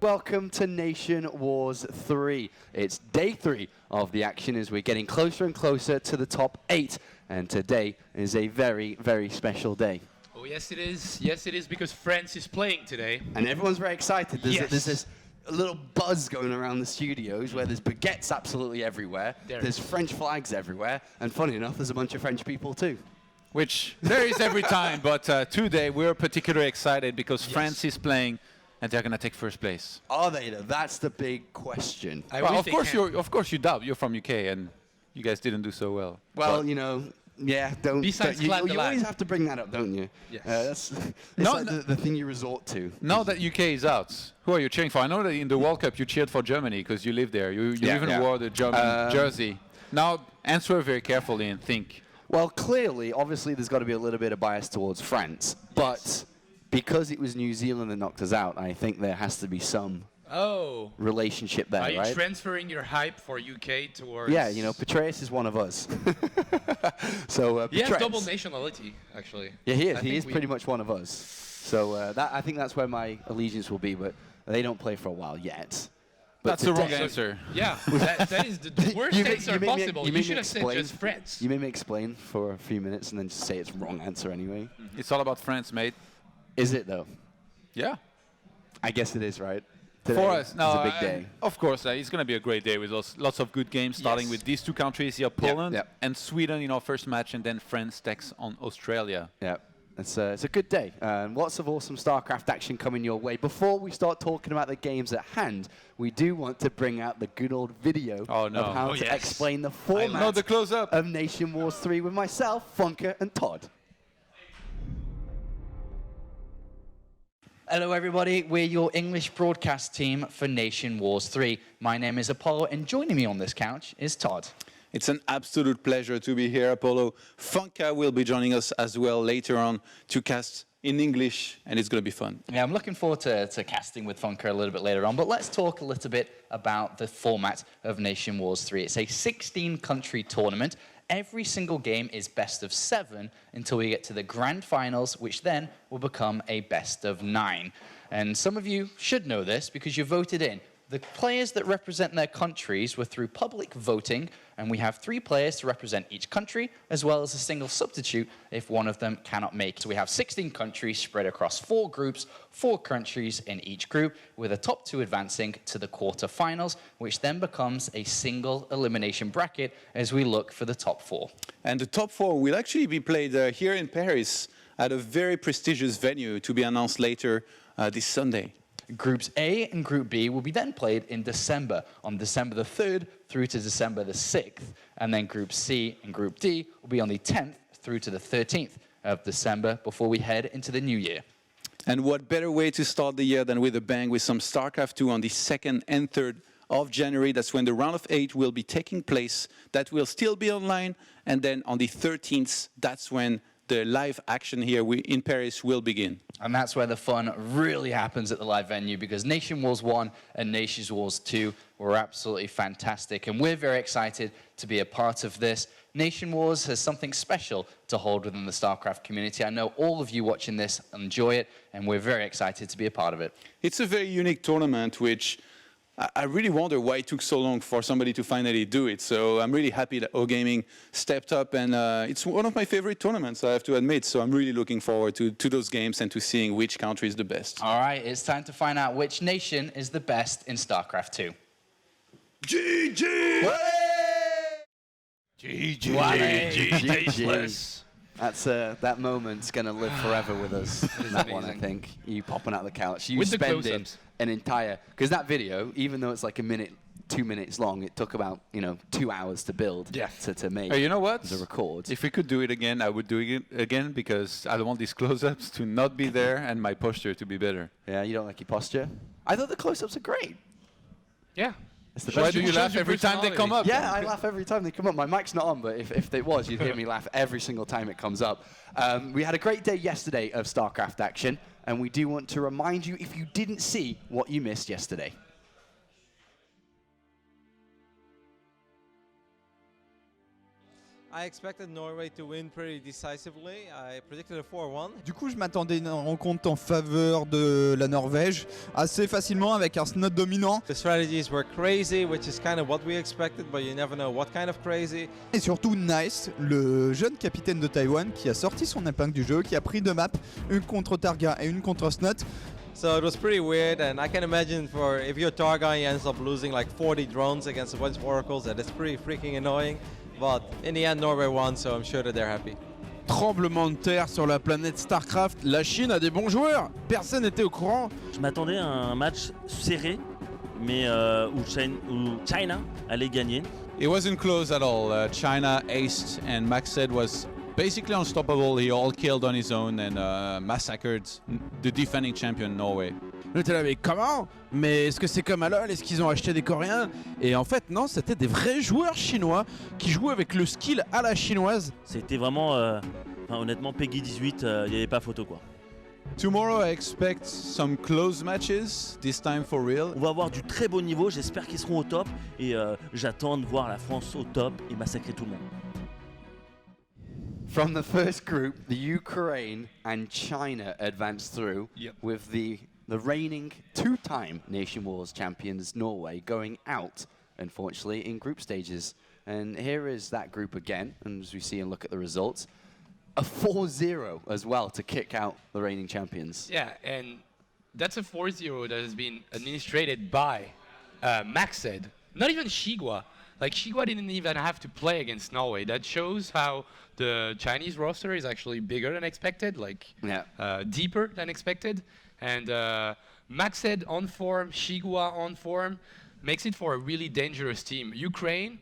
welcome to Nation Wars 3. It's day 3 of the action as we're getting closer and closer to the top 8. And today is a very, very special day. Oh, yes, it is. Yes, it is, because France is playing today. And everyone's very excited. There's this little buzz going around the studios where there's baguettes absolutely everywhere. There's French flags everywhere. And funny enough, there's a bunch of French people too. Which there is every time, but today we're particularly excited because France is playing and they're going to take first place. Are they though? That's the big question. Well, of course you doubt. You're from UK and you guys didn't do so well. Well, but you know, yeah, you always have to bring that up, don't you? Yes. That's the thing you resort to. Now that UK is out, who are you cheering for? I know that in the World Cup you cheered for Germany because you live there. You even wore the German jersey. Now answer very carefully and think. Well, clearly, obviously, there's got to be a little bit of bias towards France, but because it was New Zealand that knocked us out, I think there has to be some relationship there, right? Are you transferring your hype for UK towards... Yeah, you know, Petraeus is one of us. So, he has double nationality, actually. Yeah, he is. He is pretty much one of us. So I think that's where my allegiance will be, but they don't play for a while yet. That's the wrong answer. Yeah, that is the worst answer possible. You should have said just France. You made me explain for a few minutes and then just say it's wrong answer anyway. It's all about France, mate. Is it, though? Yeah. I guess it is, right? Today for us, no, it's a big day. Of course, it's going to be a great day with lots of good games, starting with these two countries here, Poland and Sweden in our first match, and then France takes on Australia. Yeah. It's a good day. Lots of awesome StarCraft action coming your way. Before we start talking about the games at hand, we do want to bring out the good old video of how to explain the format of Nation Wars 3 with myself, Funker, and Todd. Hello everybody, we're your English broadcast team for Nation Wars 3. My name is Apollo, and joining me on this couch is Todd. It's an absolute pleasure to be here, Apollo. Funka will be joining us as well later on to cast in English, and it's going to be fun. Yeah, I'm looking forward to casting with Funka a little bit later on, but let's talk a little bit about the format of Nation Wars 3. It's a 16-country tournament. Every single game is best of 7 until we get to the grand finals, which then will become a best of 9. And some of you should know this because you voted in. The players that represent their countries were through public voting, and we have 3 players to represent each country, as well as a single substitute if one of them cannot make it. So we have 16 countries spread across 4 groups, 4 countries in each group, with the top 2 advancing to the quarterfinals, which then becomes a single elimination bracket as we look for the top 4. And the top 4 will actually be played here in Paris at a very prestigious venue to be announced later this Sunday. Groups A and Group B will be then played in December, on December the 3rd through to December the 6th. And then Group C and Group D will be on the 10th through to the 13th of December before we head into the new year. And what better way to start the year than with a bang with some StarCraft 2 on the 2nd and 3rd of January. That's when the round of 8 will be taking place. That will still be online. And then on the 13th, that's when the live action here in Paris will begin. And that's where the fun really happens at the live venue, because Nation Wars 1 and Nation Wars 2 were absolutely fantastic. And we're very excited to be a part of this. Nation Wars has something special to hold within the StarCraft community. I know all of you watching this enjoy it, and we're very excited to be a part of it. It's a very unique tournament, which I really wonder why it took so long for somebody to finally do it. So I'm really happy that O-Gaming stepped up, and it's one of my favorite tournaments, I have to admit. So I'm really looking forward to those games and to seeing which country is the best. All right, it's time to find out which nation is the best in StarCraft 2. GG! GG. That's that moment's gonna live forever with us. That one, I think. You popping out the couch. You spending an entire, because that video, even though it's like a minute, 2 minutes long, it took about 2 hours to build. To make. You know what? The record. If we could do it again, I would do it again because I don't want these close-ups to not be there and my posture to be better. Yeah, you don't like your posture? I thought the close-ups are great. Yeah. Why do you laugh every time they come up? Yeah, I laugh every time they come up. My mic's not on, but if it was, you'd hear me laugh every single time it comes up. We had a great day yesterday of StarCraft action, and we do want to remind you if you didn't see what you missed yesterday. I expected Norway to win pretty decisively. I predicted a 4-1. Du coup, je m'attendais à une rencontre en faveur de la Norvège assez facilement avec un snot dominant. The strategies were crazy, which is kind of what we expected, but you never know what kind of crazy. Et surtout Nice, le jeune capitaine de Taïwan qui a sorti son épingle du jeu, qui a pris 2 maps, une contre Targa et une contre Snot. So it was pretty weird, and I can imagine for if you're Targa, you ends up losing like 40 drones against a bunch of oracles. That is pretty freaking annoying. But in the end, Norway won, so I'm sure that they're happy. Tremblement de terre sur la planète Starcraft. La Chine a des bons joueurs. Personne n'était au courant. Je m'attendais à un match serré, mais où China allait gagner. It wasn't close at all. China aced, and Maxed was basically unstoppable. He all killed on his own and massacred the defending champion Norway. On était là, mais comment? Mais est-ce que c'est comme à LoL? Est-ce qu'ils ont acheté des Coréens? Et en fait, non, c'était des vrais joueurs chinois qui jouaient avec le skill à la chinoise. C'était vraiment, honnêtement, Peggy 18, il n'y avait pas photo quoi. Tomorrow I expect some close matches, this time for real. On va avoir du très beau niveau, j'espère qu'ils seront au top et j'attends de voir la France au top et massacrer tout le monde. From the first group, the Ukraine and China advanced through with the reigning 2-time NationWars champions Norway going out, unfortunately, in group stages. And here is that group again, and as we see and look at the results, a 4-0 as well to kick out the reigning champions. Yeah, and that's a 4-0 that has been administrated by Maxed, not even Shigua. Like, Shigua didn't even have to play against Norway. That shows how the Chinese roster is actually bigger than expected, like deeper than expected. And Maxed on form, Shigua on form, makes it for a really dangerous team. Ukraine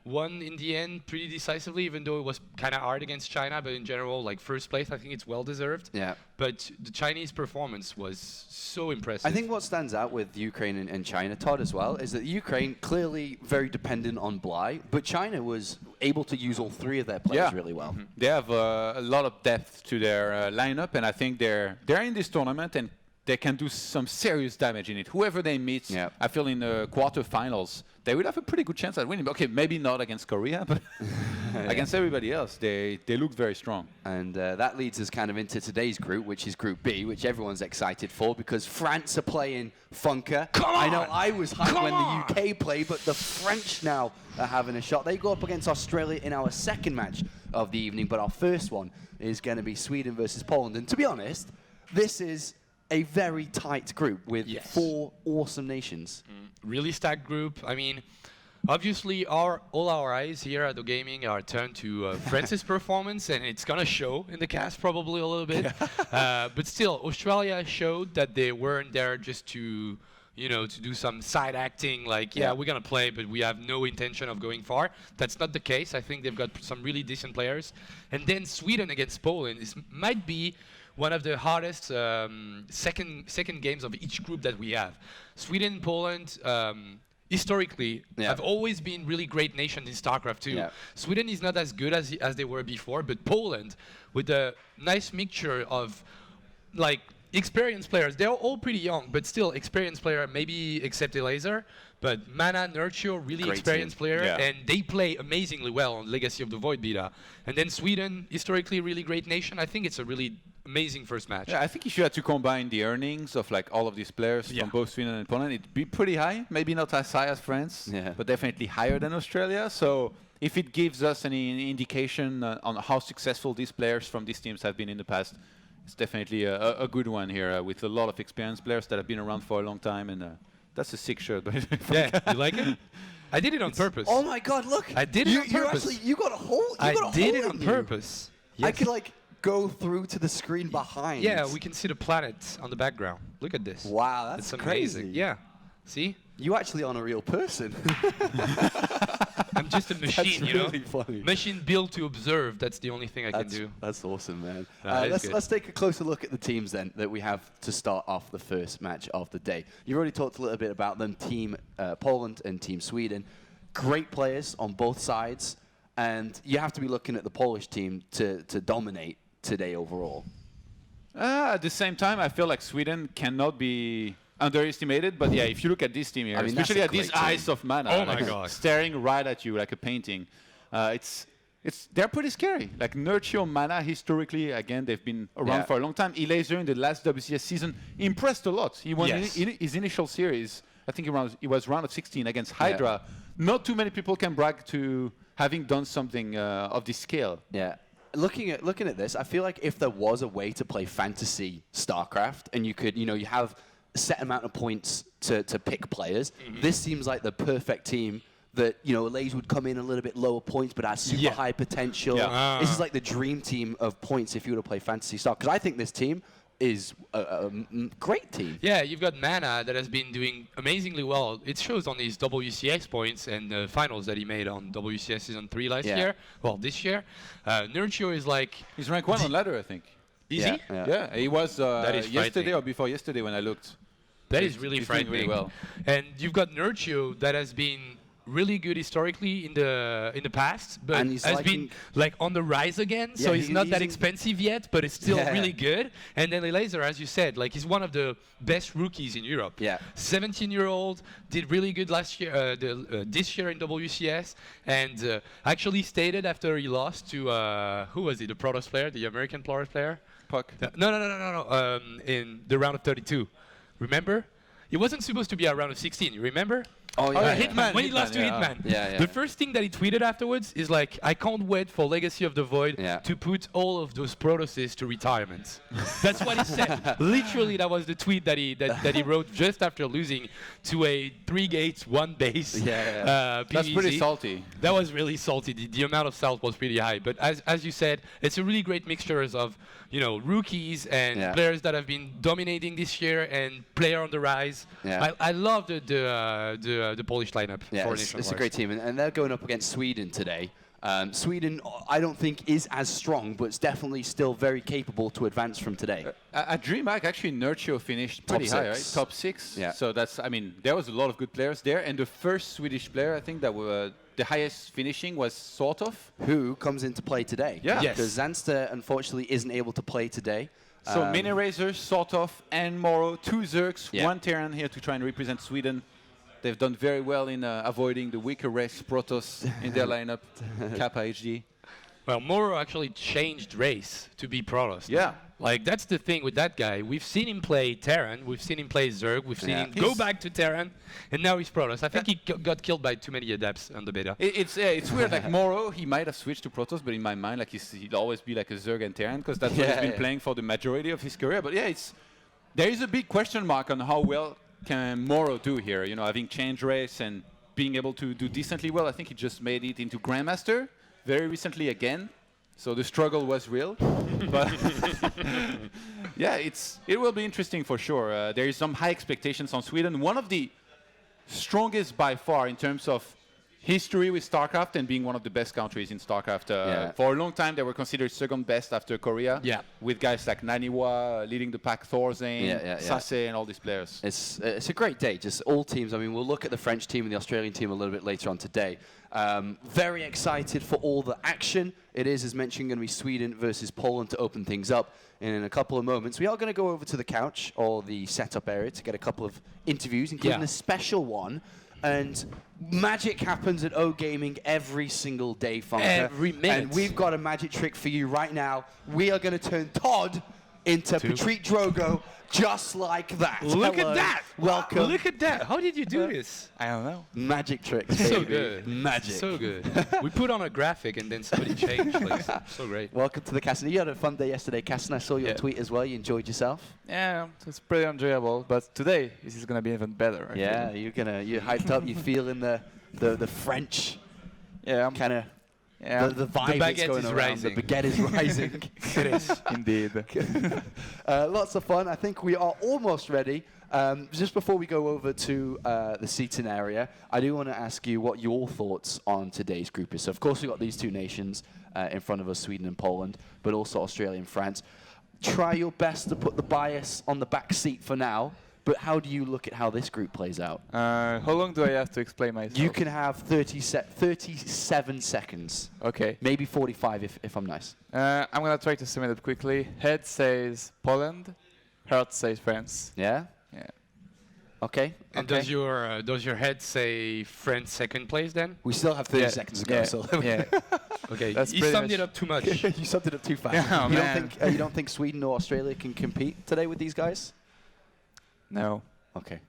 won in the end pretty decisively, even though it was kind of hard against China, but in general, like first place, I think it's well deserved. Yeah. But the Chinese performance was so impressive. I think what stands out with Ukraine and China, Todd, as well, is that Ukraine clearly very dependent on Bly, but China was able to use all 3 of their players really well. Mm-hmm. They have a lot of depth to their lineup, and I think they're in this tournament and they can do some serious damage in it. Whoever they meet, I feel in the quarterfinals, they will have a pretty good chance at winning. Okay, maybe not against Korea, but against everybody else, they look very strong. And that leads us kind of into today's group, which is Group B, which everyone's excited for because France are playing Funker. I know I was hyped when the UK played, but the French now are having a shot. They go up against Australia in our second match of the evening, but our first one is going to be Sweden versus Poland. And to be honest, this is a very tight group with 4 awesome nations. Really stacked group. I mean, obviously, all our eyes here at the gaming are turned to France's performance, and it's gonna show in the cast probably a little bit. But still, Australia showed that they weren't there just to, to do some side acting, like, we're gonna play, but we have no intention of going far. That's not the case. I think they've got some really decent players. And then Sweden against Poland might be one of the hardest second games of each group that we have. Sweden and Poland historically have always been really great nations in Starcraft too. Sweden is not as good as they were before, but Poland, with a nice mixture of like experienced players, they're all pretty young, but still experienced player, maybe except Elaser, but Mana, Nurture, really great experienced player, and they play amazingly well on Legacy of the Void beta. And then Sweden, historically really great nation. I think it's a really amazing first match. Yeah, I think if you had to combine the earnings of like all of these players from both Sweden and Poland, it'd be pretty high. Maybe not as high as France, but definitely higher than Australia. So if it gives us any indication on how successful these players from these teams have been in the past, it's definitely a good one here with a lot of experienced players that have been around for a long time. And that's a sick shirt. Yeah, you like it? I did it on purpose. Oh my God! Look, I did it on purpose. You got a hole. I did it on purpose. Yes. I could like go through to the screen behind. Yeah, we can see the planet on the background. Look at this. Wow, that's amazing. Crazy. Yeah. See? You actually on a real person. I'm just a machine, that's really funny. Machine built to observe. That's the only thing I can do. That's awesome, man. Let's take a closer look at the teams then that we have to start off the first match of the day. You've already talked a little bit about them, Team Poland and Team Sweden. Great players on both sides, and you have to be looking at the Polish team to dominate today overall. At the same time, I feel like Sweden cannot be underestimated, but yeah, if you look at this team here, especially at these eyes of Mana, oh my God, staring right at you like a painting, it's they're pretty scary. Like Nurture, Mana, historically, again, they've been around for a long time. Elaser in the last WCS season impressed a lot. He won his initial series. I think it was round of 16 against Hydra. Not too many people can brag to having done something of this scale. Yeah. Looking at this, I feel like if there was a way to play fantasy StarCraft and you could, you have a set amount of points to pick players, this seems like the perfect team that, Lays would come in a little bit lower points but has super high potential. This is like the dream team of points if you were to play fantasy StarCraft. Because I think this team is a great team. Yeah, you've got Mana that has been doing amazingly well. It shows on his WCS points and the finals that he made on WCS Season 3 last year. Well, this year. Nurture is like... He's ranked 1 on ladder, I think. Is he? Yeah, he was yesterday or before yesterday when I looked. That is really frightening. Really well. And you've got Nurture that has been really good historically in the past, but has been like on the rise again. So he's not that expensive yet, but it's still really good. And then Laser, as you said, like he's one of the best rookies in Europe. 17-year-old, did really good last year, this year in WCS, and actually stated after he lost to who was it? The Protoss player, the American Protoss player. Puck. No. In the round of 32, remember? It wasn't supposed to be a round of 16. You remember? Oh yeah, Hitman. When he lost to Hitman. The first thing that he tweeted afterwards is like, I can't wait for Legacy of the Void to put all of those Protosses to retirement. That's what he said. Literally, that was the tweet that he wrote just after losing to a 3 gates, 1 base. That's pretty salty. That was really salty. The amount of salt was pretty high. But as you said, it's a really great mixture of rookies and players that have been dominating this year and player on the rise. I love the Polish lineup for NationWars. It's a great team, and they're going up against Sweden today. Sweden, I don't think, is as strong, but it's definitely still very capable to advance from today. At DreamHack, actually, Nurture finished pretty high, right? Top 6. So there was a lot of good players there, and the first Swedish player, I think, that were the highest finishing was Sort of. Who comes into play today. Because Zanster, unfortunately, isn't able to play today. So Mini Razor, Sort of, and Moro, 2 Zergs, 1 Terran here to try and represent Sweden. They've done very well in avoiding the weaker race Protoss in their lineup, Kappa HD. Well, Moro actually changed race to be Protoss. Like, that's the thing with that guy. We've seen him play Terran, we've seen him play Zerg, we've seen him go back to Terran, and now he's Protoss. I think he got killed by too many adepts on the beta. It's weird, like Moro, he might have switched to Protoss, but in my mind, like he'll always be like a Zerg and Terran, because that's what he's been playing for the majority of his career. But there is a big question mark on how well can Moro do here, having changed race and being able to do decently well. I think he just made it into Grandmaster very recently again, so the struggle was real. But it will be interesting for sure. There is some high expectations on Sweden, one of the strongest by far in terms of history with StarCraft and being one of the best countries in StarCraft. For a long time, they were considered second best after Korea, with guys like Naniwa leading the pack, Thorzane, Sase, and all these players. It's a great day, just all teams. I mean, we'll look at the French team and the Australian team a little bit later on today. Very excited for all the action. It is, as mentioned, going to be Sweden versus Poland to open things up. And in a couple of moments, we are going to go over to the couch or the setup area to get a couple of interviews, including a special one. And magic happens at O Gaming every single day, Funker. Every minute. And we've got a magic trick for you right now. We are going to turn Todd into Patrick Drogo, just like that. Look at that! Welcome. Look at that! How did you do this? I don't know. Magic tricks, baby. So good. Magic. So good. We put on a graphic and then somebody changed. Like, so great. Welcome to the cast. You had a fun day yesterday, Cass, and I saw your tweet as well. You enjoyed yourself? Yeah, it's pretty enjoyable. But today, this is going to be even better. Yeah, you're hyped up. You're feeling the French kind of... Yeah, the vibe baguette going is around. rising. The baguette is rising. It is. Indeed. Lots of fun. I think we are almost ready. Just before we go over to the seating area, I do want to ask you what your thoughts on today's group is. So, of course, we've got these two nations in front of us, Sweden and Poland, but also Australia and France. Try your best to put the bias on the back seat for now. But how do you look at how this group plays out? How long do I have to explain myself? You can have 37 seconds. Okay. Maybe 45 if I'm nice. I'm going to try to sum it up quickly. Head says Poland. Heart says France. Yeah? Yeah. Okay. And does your head say France second place then? We still have 30 seconds to go. So Okay, That's you pretty summed much- it up too much. You summed it up too fast. Yeah, You don't think Sweden or Australia can compete today with these guys? No. Okay.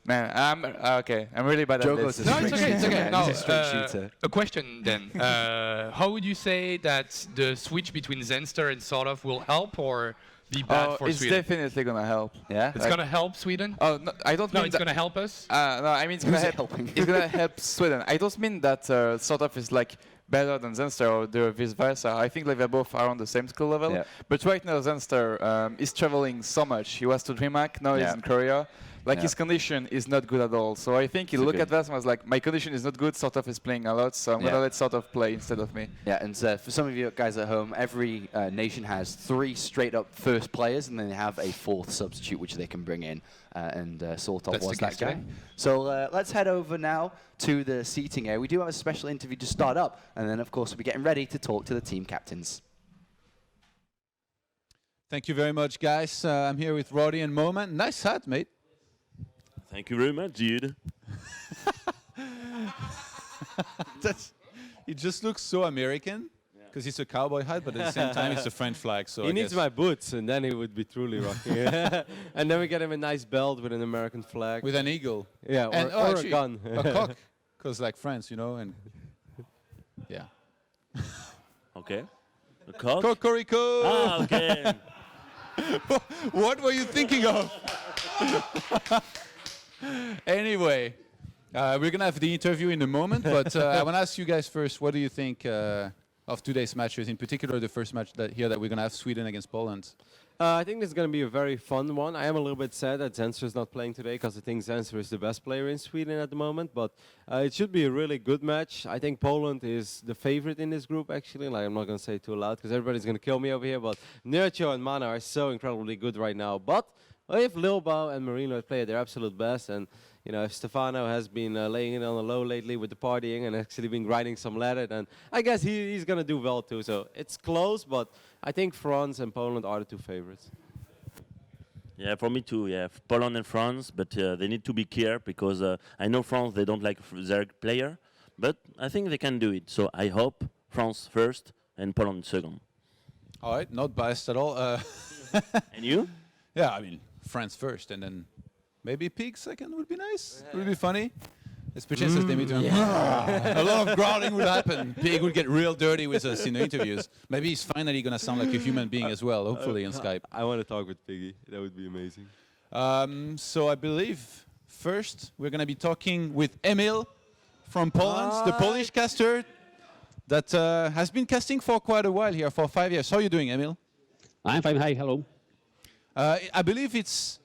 Man, I'm really bad Joe at goes this. to No, it's okay. It's okay. He's a straight shooter. A question then. How would you say that the switch between Zenster and Sort will help or be bad for it's Sweden? definitely gonna help. Yeah? It's gonna help Sweden? Oh, no, I don't No, mean it's that. gonna help us. No, I mean it's gonna Who's it help. helping? It's gonna help Sweden. I don't mean that sort of is like better than Zenster or the vice versa. I think like they're both around the same skill level. Yeah. But right now Zenster is traveling so much. He was to DreamHack, now he's Yeah. in Korea. Like Yeah. his condition is not good at all. So I think he It's look okay. at that and was like, my condition is not good. Sort of is playing a lot, so I'm gonna Yeah. let Sort of play instead of me. Yeah, and for some of you guys at home, every nation has 3 straight-up first players, and then they have a 4th substitute which they can bring in, and Sort of That's was the that case guy. today. So let's head over now to the seating area. We do have a special interview to start up, and then of course we'll be getting ready to talk to the team captains. Thank you very much, guys. I'm here with Roddy and Moment. Nice hat, mate. Thank you very much, dude. It just looks so American because it's a cowboy hat, but at the same time it's a French flag. So He I needs guess my boots, and then he would be truly rocking. And then we get him a nice belt with an American flag. with an eagle. Yeah, And or a actually, gun. a cock, because like France, you know, and yeah. Okay. A cock? Cocorico! Ah, okay. What were you thinking of? Anyway, we're gonna have the interview in a moment, but I want to ask you guys first. What do you think of today's matches? In particular, the first match that we're gonna have Sweden against Poland. I think this is going to be a very fun one. I am a little bit sad that Zenster is not playing today because I think Zenster is the best player in Sweden at the moment. But it should be a really good match. I think Poland is the favorite in this group, actually. Like, I'm not going to say it too loud because everybody's going to kill me over here. But Nurcho and Mana are so incredibly good right now. But if Lilbao and Marino play at their absolute best, and you know, if Stefano has been laying it on the low lately with the partying and actually been grinding some ladder, then I guess he's going to do well too. So it's close, but I think France and Poland are the 2 favorites. Yeah, for me too. Yeah, Poland and France, but they need to be careful because I know France, they don't like their player, but I think they can do it. So I hope France first and Poland second. All right, not biased at all. And you? Yeah, I mean France first, and then maybe Pig second would be nice. Would be funny. Especially since they meet him. A lot of growling would happen. Pig would get real dirty with us in the interviews. Maybe he's finally going to sound like a human being as well, hopefully on Skype. I want to talk with Piggy. That would be amazing. So I believe first we're going to be talking with Emil from Poland, the Polish caster that has been casting for quite a while here, for 5 years. How are you doing, Emil? I'm fine. Hi, hello. I believe it's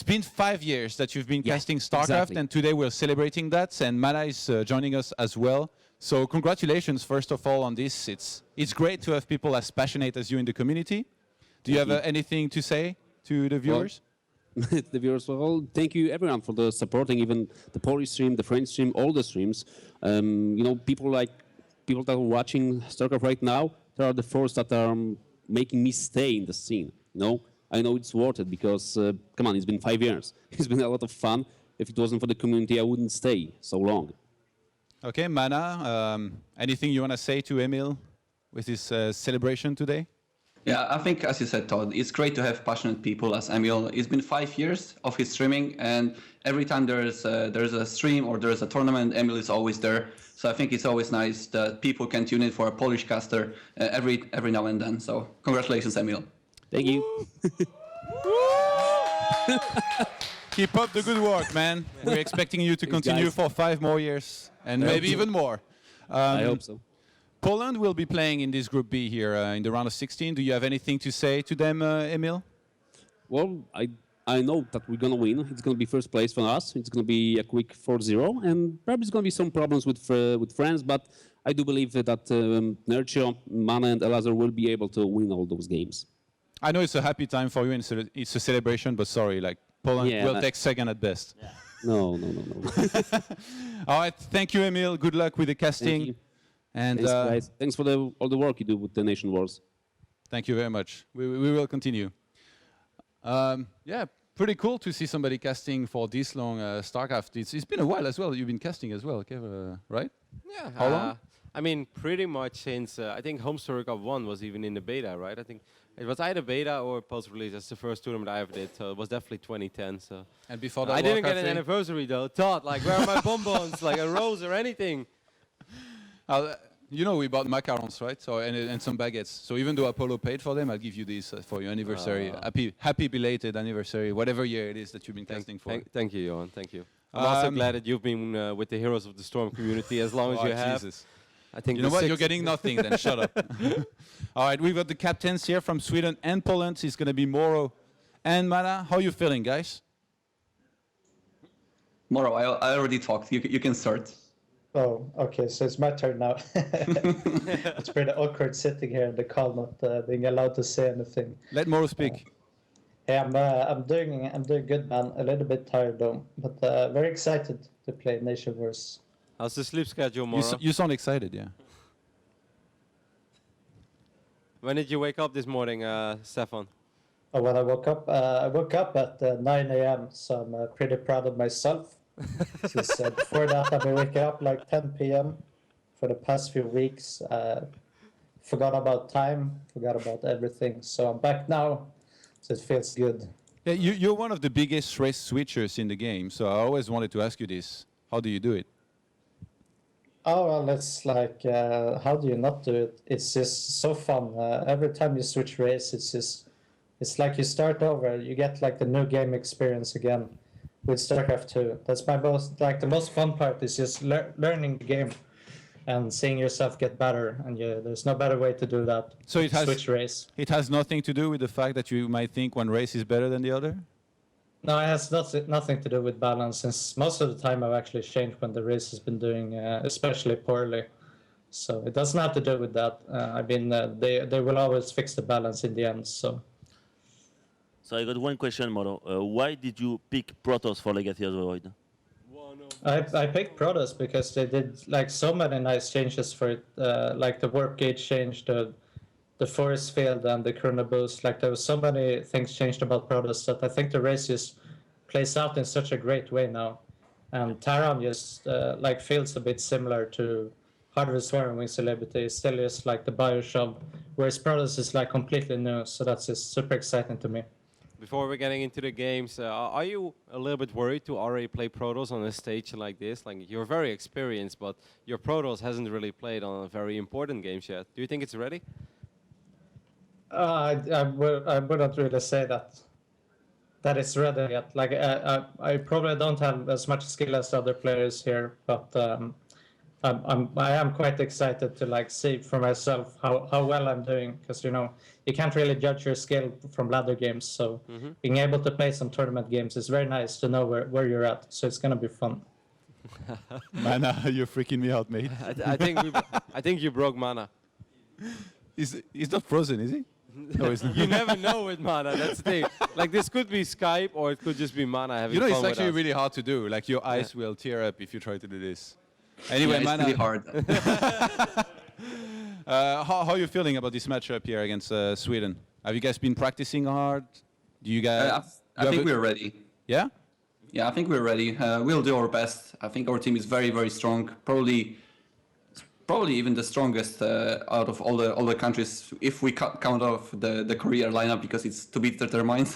been 5 years that you've been casting Starcraft, exactly. and today we're celebrating that, and Mana is joining us as well. So congratulations, first of all, on this. It's great to have people as passionate as you in the community. Do you have anything to say to the viewers? Well, the viewers, well, thank you everyone for the supporting, even the Polish stream, the French stream, all the streams. You know, people that are watching Starcraft right now, they are the force that are making me stay in the scene. You know, I know it's worth it because, come on, it's been 5 years. It's been a lot of fun. If it wasn't for the community, I wouldn't stay so long. Okay, Mana, anything you want to say to Emil with this celebration today? Yeah, I think, as you said, Todd, it's great to have passionate people as Emil. It's been 5 years of his streaming, and every time there's a stream or there's a tournament, Emil is always there. So I think it's always nice that people can tune in for a Polish caster every now and then. So congratulations, Emil. Thank you. Keep up the good work, man. We're expecting you to continue for 5 more years, and maybe even more. I hope so. Poland will be playing in this Group B here in the round of 16. Do you have anything to say to them, Emil? Well, I know that we're going to win. It's going to be first place for us. It's going to be a quick 4-0, and probably it's going to be some problems with France, but I do believe that Nurture, Mana, and Elazar will be able to win all those games. I know it's a happy time for you, and it's a celebration, but sorry, like Poland will take second at best. Yeah. No. All right, thank you, Emil. Good luck with the casting. Thank you. And thanks, guys. Thanks for all the work you do with the NationWars. Thank you very much. We will continue. Yeah, pretty cool to see somebody casting for this long Starcraft. It's been a while as well. You've been casting as well, okay, right? Yeah. How long? I mean, pretty much since I think Homestory Cup 1 was even in the beta, right? I think it was either beta or post-release. That's the first tournament I ever did, so it was definitely 2010. So. And before that, I didn't get an anniversary though. Todd, like, where are my bonbons? Like a rose or anything? You know, we bought macarons, right? So and some baguettes. So even though Apollo paid for them, I'll give you these for your anniversary. Happy belated anniversary, whatever year it is that you've been casting for. Thank you, Johan. Thank you. I'm also glad that you've been with the Heroes of the Storm community as long as you have. Jesus. I think you know what? You're getting nothing. Then shut up. All right, we've got the captains here from Sweden and Poland. It's going to be Moro and Mana. How are you feeling, guys? Moro, I already talked. You can start. Oh, okay. So it's my turn now. It's pretty awkward sitting here in the call, not being allowed to say anything. Let Moro speak. Hey, I'm doing good, man. A little bit tired though, but very excited to play NationWars. How's the sleep schedule, Moro? You sound excited, yeah. When did you wake up this morning, Stefan? Oh, when I woke up at 9 a.m., so I'm pretty proud of myself. Since before that, I've been waking up like 10 p.m. for the past few weeks. Forgot about time, forgot about everything. So I'm back now, so it feels good. Yeah, you're one of the biggest race switchers in the game, so I always wanted to ask you this. How do you do it? Oh, well, it's like, how do you not do it? It's just so fun. Every time you switch race, it's like you start over. You get like the new game experience again with Starcraft 2. That's the most fun part is just learning the game and seeing yourself get better. And there's no better way to do that. So it has switch race. It has nothing to do with the fact that you might think one race is better than the other? No, it has nothing to do with balance, since most of the time I've actually changed when the race has been doing especially poorly. So it doesn't have to do with that. I mean, they will always fix the balance in the end. So I got one question, Moro. Why did you pick Protoss for Legacy of the Void? I picked Protoss because they did like so many nice changes for it, like the warp gate change, the force field and the chrono boost. Like there was so many things changed about Protoss that I think the race just plays out in such a great way now. And Taram just like feels a bit similar to Harvest War and Wings of Liberty. It's still just like the Bioshop, whereas Protoss is like completely new. So that's just super exciting to me. Before we're getting into the games, are you a little bit worried to already play Protoss on a stage like this? Like, you're very experienced, but your Protoss hasn't really played on very important games yet. Do you think it's ready? I wouldn't really say that it's ready yet. Like I probably don't have as much skill as other players here, but I am quite excited to like see for myself how well I'm doing, because you can't really judge your skill from ladder games. So being able to play some tournament games is very nice to know where you're at. So it's gonna be fun. Mana, you're freaking me out, mate. I think you broke Mana. He's not frozen, is he? No, it's not. You never know with Mana. That's the thing. Like, this could be Skype or it could just be Mana having fun with us. It's actually really hard to do. Like, your eyes will tear up if you try to do this. Anyway, it's Mana, really hard. how are you feeling about this matchup here against Sweden? Have you guys been practicing hard? Do you guys? I think we're ready. Yeah. Yeah, I think we're ready. We'll do our best. I think our team is very, very strong. Probably even the strongest out of all the countries, if we count off the Korea lineup, because it's to be determined.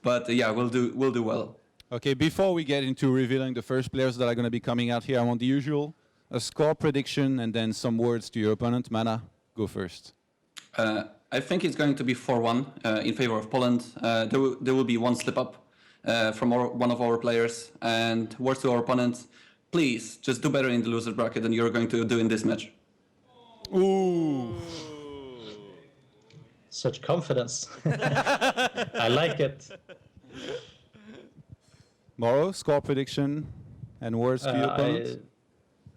But yeah, we'll do well. Okay, before we get into revealing the first players that are going to be coming out here, I want the usual, a score prediction and then some words to your opponent. Mana, go first. I think it's going to be 4-1 in favor of Poland. There will be one slip up from one of our players, and words to our opponent: please just do better in the loser bracket than you're going to do in this match. Ooh. Such confidence. I like it. Moro, score prediction and words to your opponent?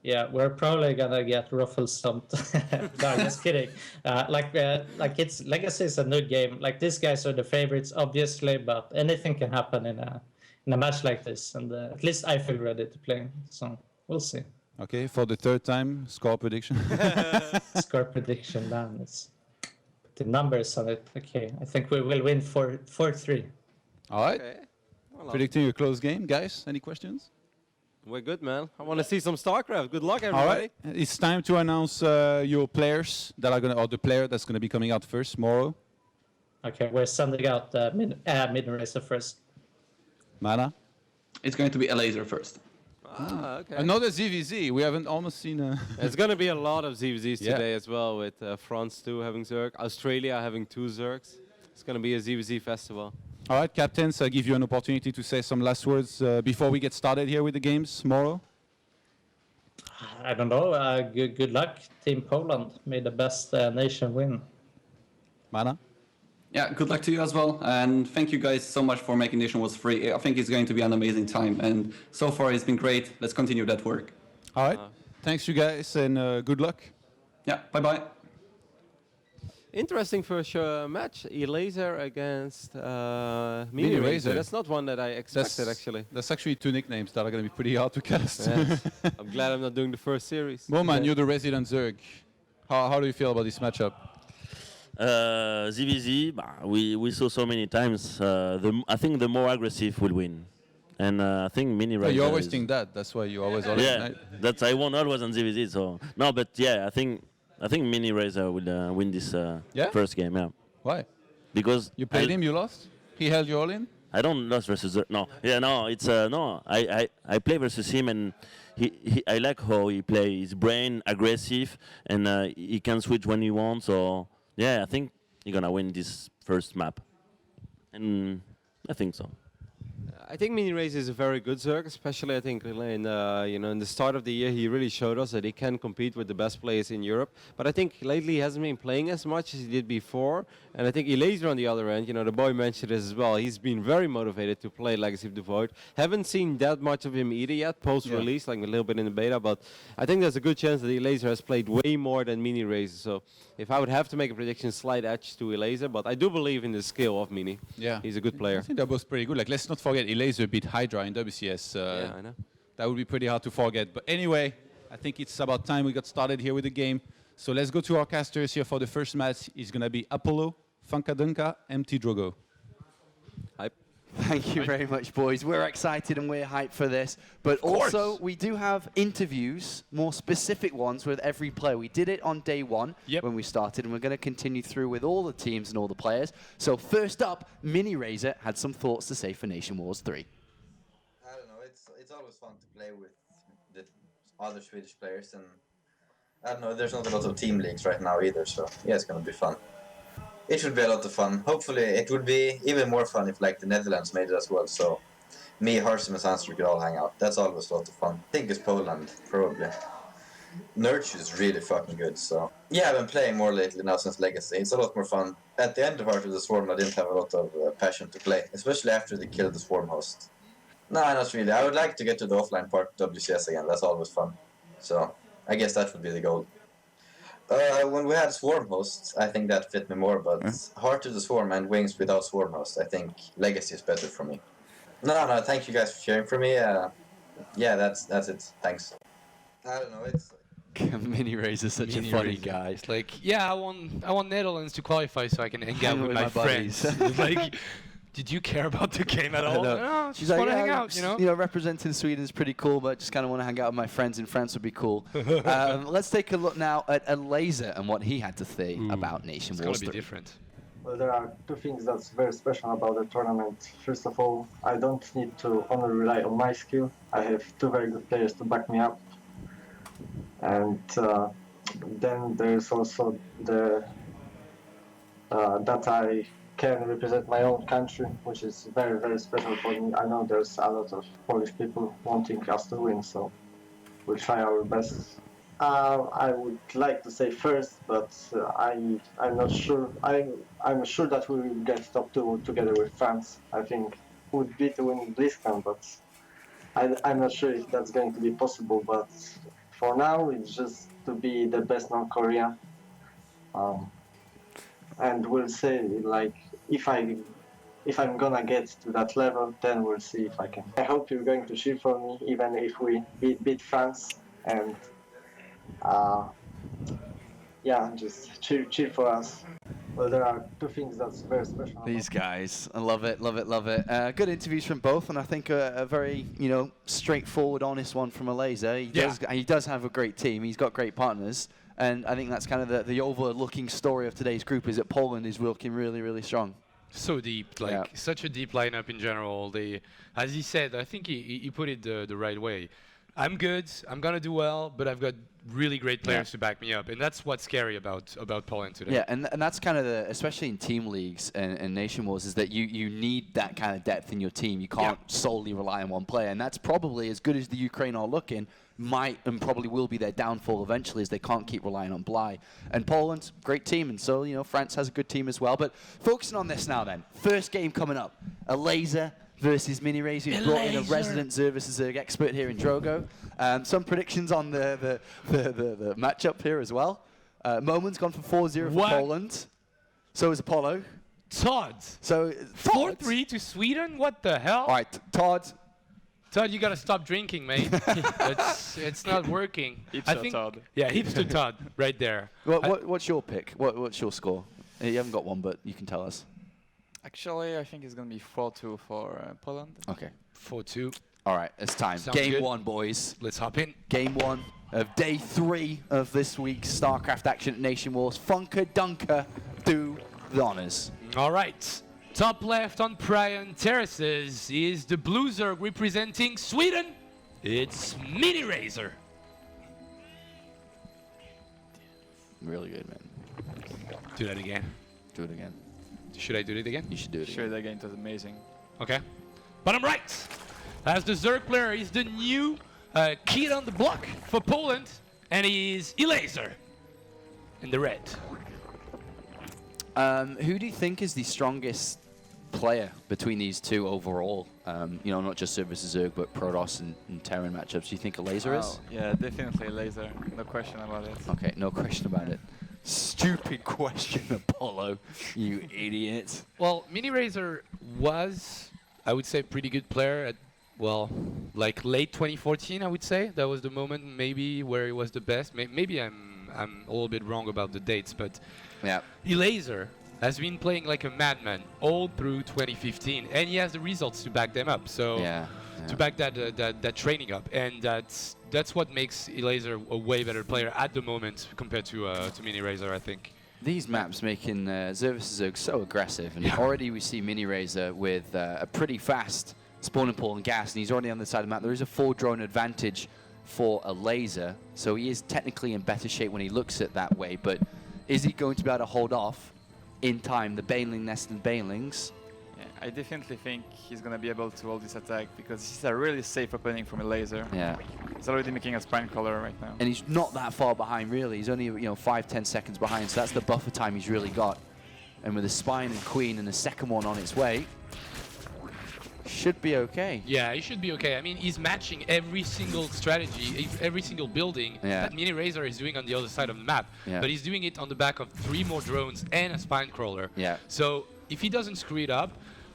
Yeah, we're probably gonna get Ruffles stumped. No, I'm just kidding. Like it's Legacy is a new game. Like, these guys are the favorites, obviously, but anything can happen in a match like this. And at least I feel ready to play. So we'll see. Okay, for the third time, score prediction. Score prediction, man. It's the numbers on it. Okay, I think we will win 4-3. All right. Okay. Predicting a close game, guys. Any questions? We're good, man. I want to see some Starcraft. Good luck, everybody. All right, it's time to announce your players that are gonna, or the player that's gonna be coming out first, Moro. Okay, we're sending out mid racer first. Mana. It's going to be Elaser first. Okay. Another ZVZ. We haven't almost seen. There's going to be a lot of ZVZs today as well, with France 2 having Zerg, Australia having 2 Zergs. It's going to be a ZVZ festival. All right, captains, I give you an opportunity to say some last words before we get started here with the games, Moro. I don't know. Good luck, Team Poland. May the best nation win. Mana. Yeah, good luck to you as well, and thank you guys so much for making NationWars free. I think it's going to be an amazing time, and so far it's been great. Let's continue that work. All right, thanks you guys, and good luck. Yeah, bye-bye. Interesting first match, Elaser against Mini Razor. That's not one that I expected, actually. That's actually 2 nicknames that are going to be pretty hard to cast. Yes. I'm glad I'm not doing the first series. Moman, you're the resident Zerg. How do you feel about this matchup? ZVZ, we saw so many times. I think the more aggressive will win, and I think Mini Razor. You always think that. That's why you always. Yeah, that's I won always on ZVZ. So no, but yeah, I think Mini Razor will win this first game. Yeah. Why? Because you played him, you lost. He held you all in. I don't lose versus no. Yeah, no. It's no. I play versus him, and I like how he plays. His brain aggressive, and he can switch when he wants. So. Yeah, I think you're gonna win this first map, and I think so. I think Mini Razor is a very good Zerg, especially I think in in the start of the year he really showed us that he can compete with the best players in Europe. But I think lately he hasn't been playing as much as he did before. And I think Elaser on the other end, the boy mentioned this as well. He's been very motivated to play Legacy of the Void. Haven't seen that much of him either yet post-release, like a little bit in the beta. But I think there's a good chance that Elaser has played way more than Mini Razor. So if I would have to make a prediction, slight edge to Elaser. But I do believe in the skill of Mini. Yeah, he's a good player. I think they're both pretty good. Like, let's not forget Elaser beat Hydra in WCS. Yeah, I know. That would be pretty hard to forget. But anyway, I think it's about time we got started here with the game. So let's go to our casters here for the first match. It's going to be Apollo, Funkadunka, MT Drogo. Hype. Thank you very much, boys. We're excited and we're hyped for this. But also, we do have interviews, more specific ones with every player. We did it on day one when we started, and we're going to continue through with all the teams and all the players. So first up, Mini Razor had some thoughts to say for NationWars 3. I don't know. It's always fun to play with the other Swedish players, and I don't know. There's not a lot of team leagues right now either, so yeah, it's gonna be fun. It should be a lot of fun. Hopefully, it would be even more fun if like the Netherlands made it as well. So me, Harsim, and Sandstrom could all hang out. That's always a lot of fun. I think it's Poland, probably. Nurture is really fucking good, so yeah, I've been playing more lately now since Legacy. It's a lot more fun. At the end of Heart of the Swarm, I didn't have a lot of passion to play, especially after they killed the Swarm host. No, not really. I would like to get to the offline part of WCS again. That's always fun. So I guess that would be the goal. When we had Swarm hosts, I think that fit me more, but Heart of the Swarm and Wings without Swarm host, I think Legacy is better for me. No, thank you guys for cheering for me. Yeah, that's it. Thanks. I don't know, it's... Mini Razor's such a funny guy. It's like, yeah, I want Netherlands to qualify so I can hang out with my friends. Like, did you care about the game at all? No, just want to hang out, representing Sweden is pretty cool, but just kind of want to hang out with my friends in France would be cool. Let's take a look now at Elaser and what he had to say about NationWars 3. It's going to be different. Well, there are two things that's very special about the tournament. First of all, I don't need to only rely on my skill. I have two very good players to back me up. And then there's also the that I can represent my own country, which is very, very special for me. I know there's a lot of Polish people wanting us to win, so we'll try our best. I would like to say first, but I'm not sure. I'm sure that we will get top 2 together with France. I think would be to win BlizzCon, but I'm not sure if that's going to be possible. But for now, it's just to be the best non-Korean. And we'll see, like, if I'm gonna get to that level, then we'll see if I can. I hope you're going to cheer for me, even if we beat France. And yeah, just cheer for us. Well, there are two things that's very special. These guys, I love it, love it, love it. Good interviews from both, and I think a very, straightforward, honest one from Alazer. He does have a great team. He's got great partners, and I think that's kind of the overlooking story of today's group is that Poland is looking really, really strong. So deep, such a deep lineup in general. As he said, I think he put it the right way. I'm good, I'm gonna do well, but I've got really great players to back me up, and that's what's scary about Poland today. Yeah, and that's kind of especially in team leagues and NationWars, is that you need that kind of depth in your team. You can't solely rely on one player, and that's probably, as good as the Ukraine are looking, might and probably will be their downfall eventually, as they can't keep relying on Bly. And Poland, great team, and so France has a good team as well. But focusing on this now, then, first game coming up, Alazer versus MiniRazer, who's brought in a resident Suivez expert here in Drogo. Some predictions on the matchup here as well. Moment's gone for 4-0 for Poland. So is Apollo. Todd. So 4-3 to Sweden? What the hell? All right, Todd. Todd, you gotta stop drinking, mate. it's not working. Hipster Todd. Yeah, hipster Todd, right there. What's your pick? What's your score? You haven't got one, but you can tell us. Actually, I think it's going to be 4-2 for Poland. Okay. 4-2. All right, it's time. Sounds Game good. 1, boys. Let's hop in. Game 1 of day 3 of this week's StarCraft action at NationWars. Funker Dunker, do the honors. All right. Top left on Prion Terraces is the Blue Zerg representing Sweden. It's MiniRazer. Really good, man. Do that again. Do it again. Should I do it again? You should do it Sure, that game was amazing. Okay. But I'm right. As the Zerg player, he's the new kid on the block for Poland, and he's Elazer in the red. Who do you think is the strongest player between these two overall? Not just Suivez, but Protoss and Terran matchups. Do you think Elazer is? Yeah, definitely Elazer. No question about it. Okay, no question about it. Stupid question, Apollo, you idiot. Well, MiniRazer was, I would say, a pretty good player at, late 2014, I would say. That was the moment maybe where he was the best. Maybe I'm a little bit wrong about the dates, but Elazer has been playing like a madman all through 2015, and he has the results to back them up. So to back that training up, and that's what makes Elazer a way better player at the moment compared to MiniRazer, I think. These maps making Suivez so aggressive, and already we see MiniRazer with a pretty fast spawning pool and gas, and he's already on the side of the map. There is a 4-drone advantage for Elazer, so he is technically in better shape when he looks at that way, but is he going to be able to hold off in time the Baneling nest and Banelings? Yeah, I definitely think he's going to be able to hold this attack because he's a really safe opening from Elazer. Yeah. He's already making a spine crawler right now. And he's not that far behind, really. He's only 5-10 seconds behind, so that's the buffer time he's really got. And with a spine and queen and a second one on its way, should be okay. Yeah, he should be okay. I mean, he's matching every single strategy, every single building that MiniRazer is doing on the other side of the map. Yeah. But he's doing it on the back of 3 more drones and a spine crawler. Yeah. So if he doesn't screw it up,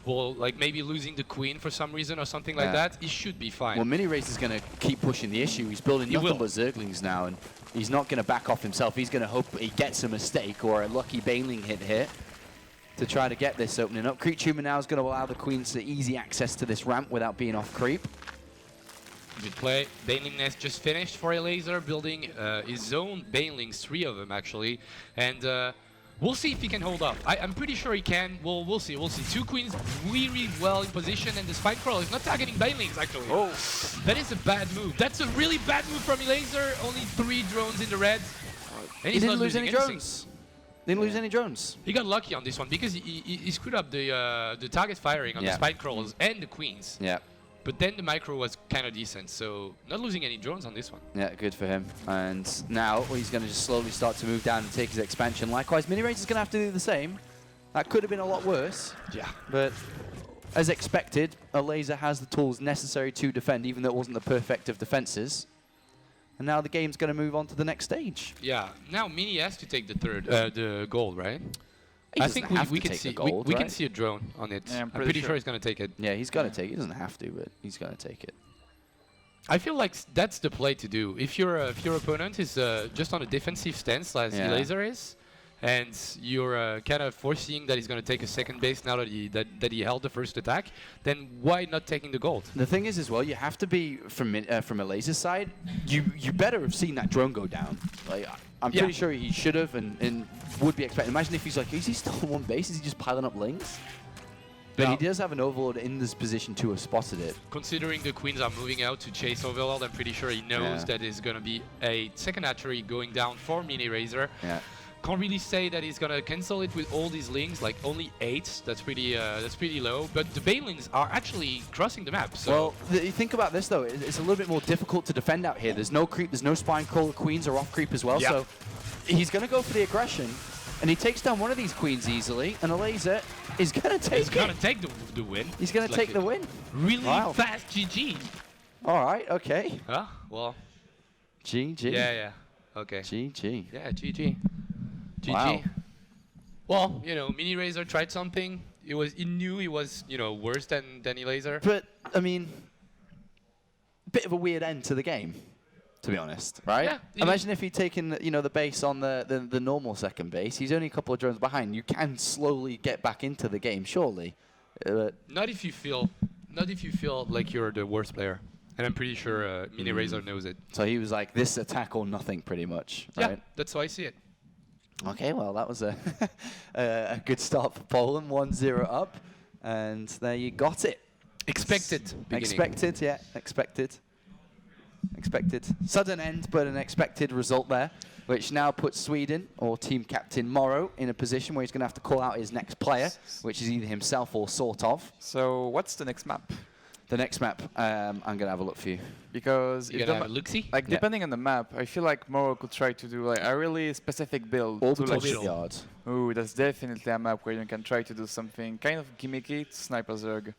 maybe losing the queen for some reason or something like that, he should be fine. Well, MiniRacer's going to keep pushing the issue. He's building nothing but Zerglings now, and he's not going to back off himself. He's going to hope he gets a mistake or a lucky Baneling hit to try to get this opening up. Creep Tumor now is going to allow the queens to easy access to this ramp without being off creep. Good play. Baneling nest just finished for Elazer, building his own Banelings, 3 of them actually, and we'll see if he can hold up. I'm pretty sure he can. We'll see. We'll see. 2 queens really well in position, and the spine crawler is not targeting Banelings actually. Oh, that is a bad move. That's a really bad move from Elazer. Only 3 drones in the red, and he didn't lose any drones. Didn't lose any drones. He got lucky on this one because he screwed up the target firing on the spine crawlers and the queens. Yeah. But then the micro was kind of decent, so not losing any drones on this one. Yeah, good for him. And now he's going to just slowly start to move down and take his expansion. Likewise, MiniRacer's going to have to do the same. That could have been a lot worse. Yeah. But as expected, Elazer has the tools necessary to defend, even though it wasn't the perfect of defenses. And now the game's going to move on to the next stage. Yeah. Now Mini has to take the gold, right? I think we can see gold, we can see a drone on it. Yeah, I'm pretty sure he's going to take it. Yeah, he's going to take it. He doesn't have to, but he's going to take it. I feel like that's the play to do. If your opponent is just on a defensive stance, like Elazer is, and you're kind of foreseeing that he's going to take a second base now that he held the first attack, then why not taking the gold? The thing is as well, you have to be from a laser side. You better have seen that drone go down. Like I'm pretty sure he should have and would be expecting. Imagine if he's like, is he still on one base? Is he just piling up lings? But he does have an Overlord in this position to have spotted it. Considering the Queens are moving out to chase Overlord, I'm pretty sure he knows that there's going to be a second hatchery going down for Mini Razor. Yeah. Can't really say that he's going to cancel it with all these lings, like only 8. That's pretty low. But the Banelings are actually crossing the map. So. Well, you think about this though, it's a little bit more difficult to defend out here. There's no creep, there's no spine crawler. Queens are off creep as well. Yeah. So he's going to go for the aggression. And he takes down one of these queens easily, and a laser is going to take He's going to take the win. He's going to take the win. Really fast GG. All right, okay. Huh? Well. GG. Yeah. Okay. GG. Yeah, GG. GG. Wow. Well, Mini Razor tried something. He knew he was, worse than Laser. But, I mean, bit of a weird end to the game. To be honest, right? Yeah, Imagine if he'd taken, the base on the normal second base. He's only a couple of drones behind. You can slowly get back into the game, surely. Not if you feel like you're the worst player. And I'm pretty sure Mini Razor knows it. So he was like, this attack or nothing, pretty much, right? Yeah, that's how I see it. Okay, well, that was a good start for Poland. 1-0 up, and there you got it. Expected. Expected, yeah, expected. Sudden end, but an expected result there, which now puts Sweden, or team captain Morrow, in a position where he's going to have to call out his next player, which is either himself or sort of. So what's the next map? The next map, I'm going to have a look for you. Because you have a look-see? Like depending on the map, I feel like Morrow could try to do like a really specific build. All to the like yards. Ooh, that's definitely a map where you can try to do something kind of gimmicky to Sniper Zerg.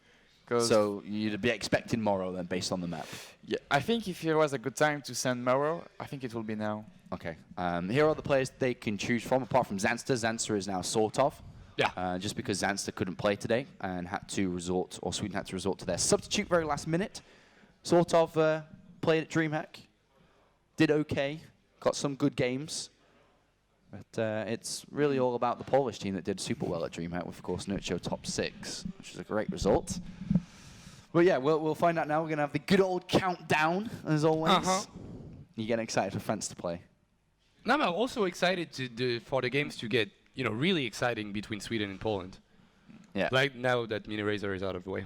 So you'd be expecting Morrow then, based on the map? Yeah, I think if there was a good time to send Morrow, I think it will be now. Okay. Here are the players they can choose from, apart from Zanster. Zanster is now sort of. Yeah. Just because Zanster couldn't play today and had to resort, or Sweden had to resort to their substitute very last minute. Sort of played at DreamHack. Did okay. Got some good games. But it's really all about the Polish team that did super well at DreamHack with, of course, Nurture top 6, which is a great result. But yeah, we'll find out now. We're going to have the good old countdown, as always. You getting excited for France to play? No, I'm also excited for the games to get, really exciting between Sweden and Poland. Yeah. Like now that Mini Razor is out of the way.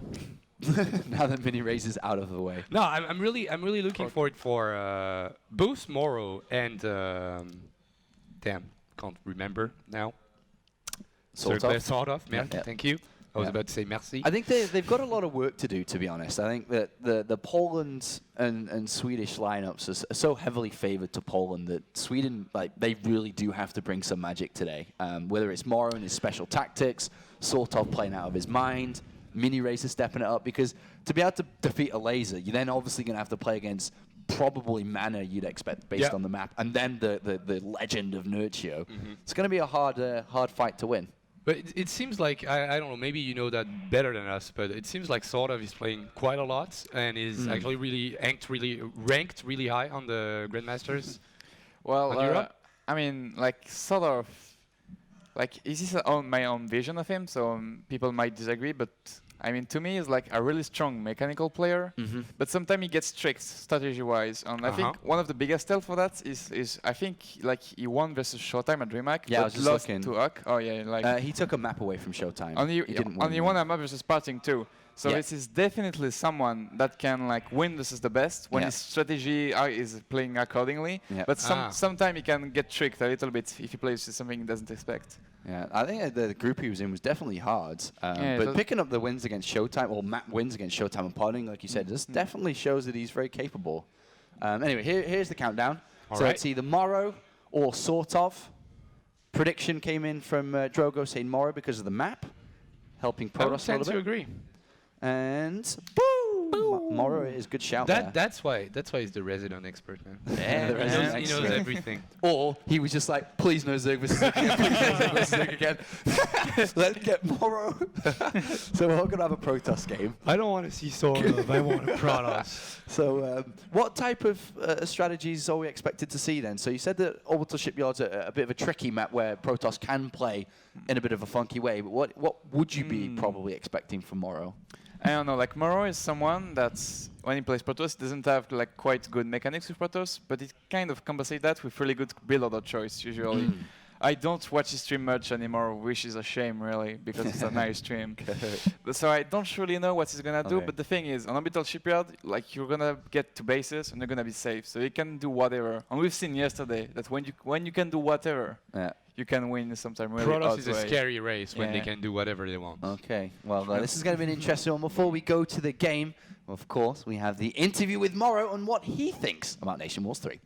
Now that Mini Razor's out of the way. No, I'm really looking forward for both Morrow and damn, can't remember now. Sort of. Yeah. Thank you. I was about to say merci. I think they've got a lot of work to do, to be honest. I think that the Poland and Swedish lineups are so heavily favored to Poland that Sweden, they really do have to bring some magic today. Whether it's Morrow and his special tactics, sort of playing out of his mind, Mini Razor stepping it up, because to be able to defeat a laser, you're then obviously going to have to play against probably Mana you'd expect based on the map, and then the legend of Nurture. It's going to be a hard fight to win. But it seems like, I don't know, maybe you know that better than us, but it seems like sort of is playing quite a lot and is actually really ranked really high on the Grandmasters. Well, I mean, like, sort of, like, is this my own vision of him? So people might disagree, but I mean, to me, he's like a really strong mechanical player, but sometimes he gets tricked strategy-wise. And I think one of the biggest tell for that is I think like he won versus Showtime at DreamHack, yeah, but lost to Huck. Oh yeah, like he took a map away from Showtime. Only won a map versus Parting too. So this is definitely someone that can like win versus the best when his strategy is playing accordingly. But sometimes he can get tricked a little bit if he plays something he doesn't expect. Yeah, I think the group he was in was definitely hard. But picking up the wins against Showtime, or map wins against Showtime and Parting, like you said, this definitely shows that he's very capable. Anyway, here's the countdown. It's either Morrow or sort of. Prediction came in from Drogo saying Morrow because of the map, helping Protoss a little bit. I would tend to agree. And boom! Moro is a good shout. That's why he's the resident expert, man. Yeah, the resident expert. He knows everything. Or he was just like, please no Zerg versus Zerg again, please no Zerg versus Zerg again. Let's get Moro. So we're going to have a Protoss game. I don't want to see Sorov, I want a Protoss. So what type of strategies are we expected to see then? So you said that Orbital Shipyard's a bit of a tricky map where Protoss can play in a bit of a funky way, but what would you be probably expecting from Moro? I don't know, like Moro is someone that's, when he plays Protoss, doesn't have like quite good mechanics with Protoss, but it kind of compensates that with really good build order choice usually. I don't watch his stream much anymore, which is a shame really, because it's a nice stream. So I don't really know what he's gonna do, but the thing is, on Orbital Shipyard, like you're gonna get to bases and you're gonna be safe, so you can do whatever. And we've seen yesterday that when you can do whatever, you can win sometimes really Protoss is a scary race when they can do whatever they want. Okay, well this is going to be an interesting one. Before we go to the game, of course, we have the interview with Moro on what he thinks about Nation Wars 3.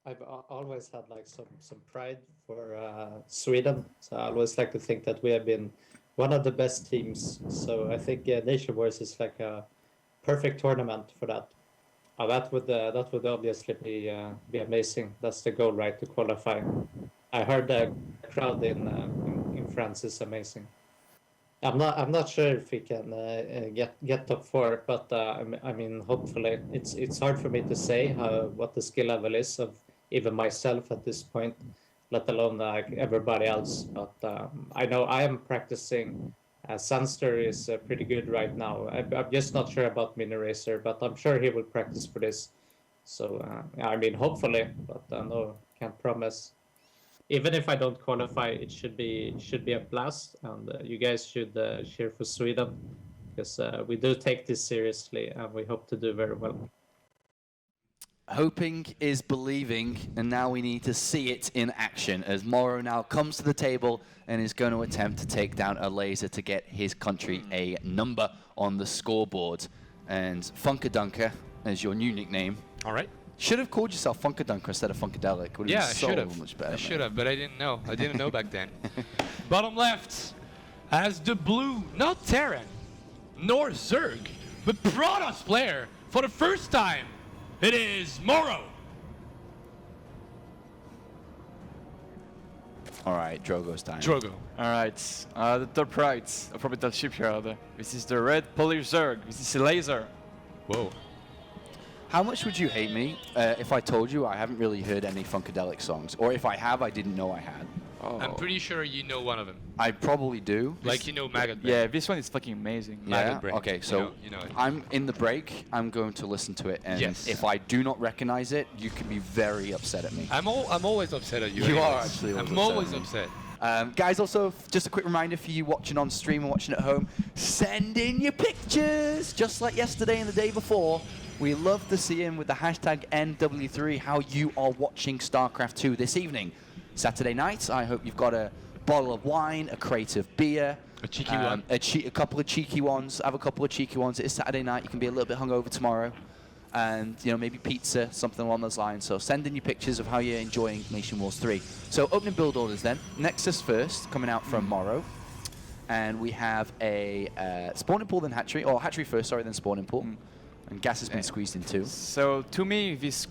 I've always had like some pride for Sweden, so I always like to think that we have been one of the best teams. So I think NationWars is like a perfect tournament for that. That would obviously be amazing. That's the goal, right? To qualify. I heard the crowd in France is amazing. I'm not sure if we can get top 4, but I mean hopefully it's hard for me to say what the skill level is of even myself at this point, let alone like everybody else. But I know I am practicing. Sunster is pretty good right now. I'm just not sure about Mini Racer, but I'm sure he will practice for this. So I mean, hopefully, but no, can't promise. Even if I don't qualify, it should be a blast, and you guys should cheer for Sweden, because we do take this seriously, and we hope to do very well. Hoping is believing, and now we need to see it in action as Moro now comes to the table and is going to attempt to take down a laser to get his country a number on the scoreboard. And Funkadunker is your new nickname. All right. Should have called yourself Funkadunker instead of Funkadelic. Would have been so much better. I should have, but I didn't know. I didn't know back then. Bottom left, as the blue, not Terran, nor Zerg, but Protoss player for the first time. It is Moro. All right, Drogo's time. Drogo. All right, the top right of Orbital Shipyard. This is the red Polish Zerg. This is a laser. Whoa. How much would you hate me if I told you I haven't really heard any Funkadelic songs? Or if I have, I didn't know I had? Oh. I'm pretty sure you know one of them. I probably do. Like you know Maggot Brain. Yeah, this one is fucking amazing. Maggot Brain. Okay, so you know it. I'm in the break. I'm going to listen to it, and if I do not recognize it, you can be very upset at me. I'm always upset at you. You are actually. I'm always upset. Guys, also, just a quick reminder for you watching on stream and watching at home, send in your pictures, just like yesterday and the day before. We love to see him with the hashtag NW3, how you are watching StarCraft 2 this evening. Saturday night, I hope you've got a bottle of wine, a crate of beer. A cheeky one. A couple of cheeky ones. Have a couple of cheeky ones. It's Saturday night. You can be a little bit hungover tomorrow. And, you know, maybe pizza, something along those lines. So send in your pictures of how you're enjoying Nation Wars 3. So opening build orders then. Nexus first, coming out from Moro. And we have a spawning pool, then hatchery. Or hatchery first, sorry, then spawning pool. And gas has been squeezed in too. So to me, this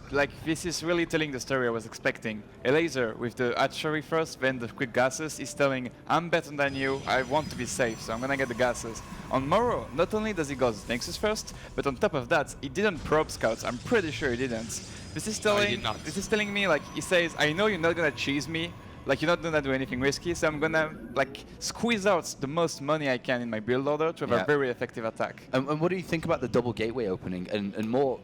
is really telling the story I was expecting. A laser with the hatchery first, then the quick gases is telling, I'm better than you, I want to be safe, so I'm gonna get the gases. On Moro, not only does he go Nexus first, but on top of that, he didn't probe scouts. I'm pretty sure he didn't. This is telling me, like, he says, I know you're not gonna cheese me, like, you're not gonna do anything risky, so I'm gonna like squeeze out the most money I can in my build order to have a very effective attack. And what do you think about the double gateway opening, and more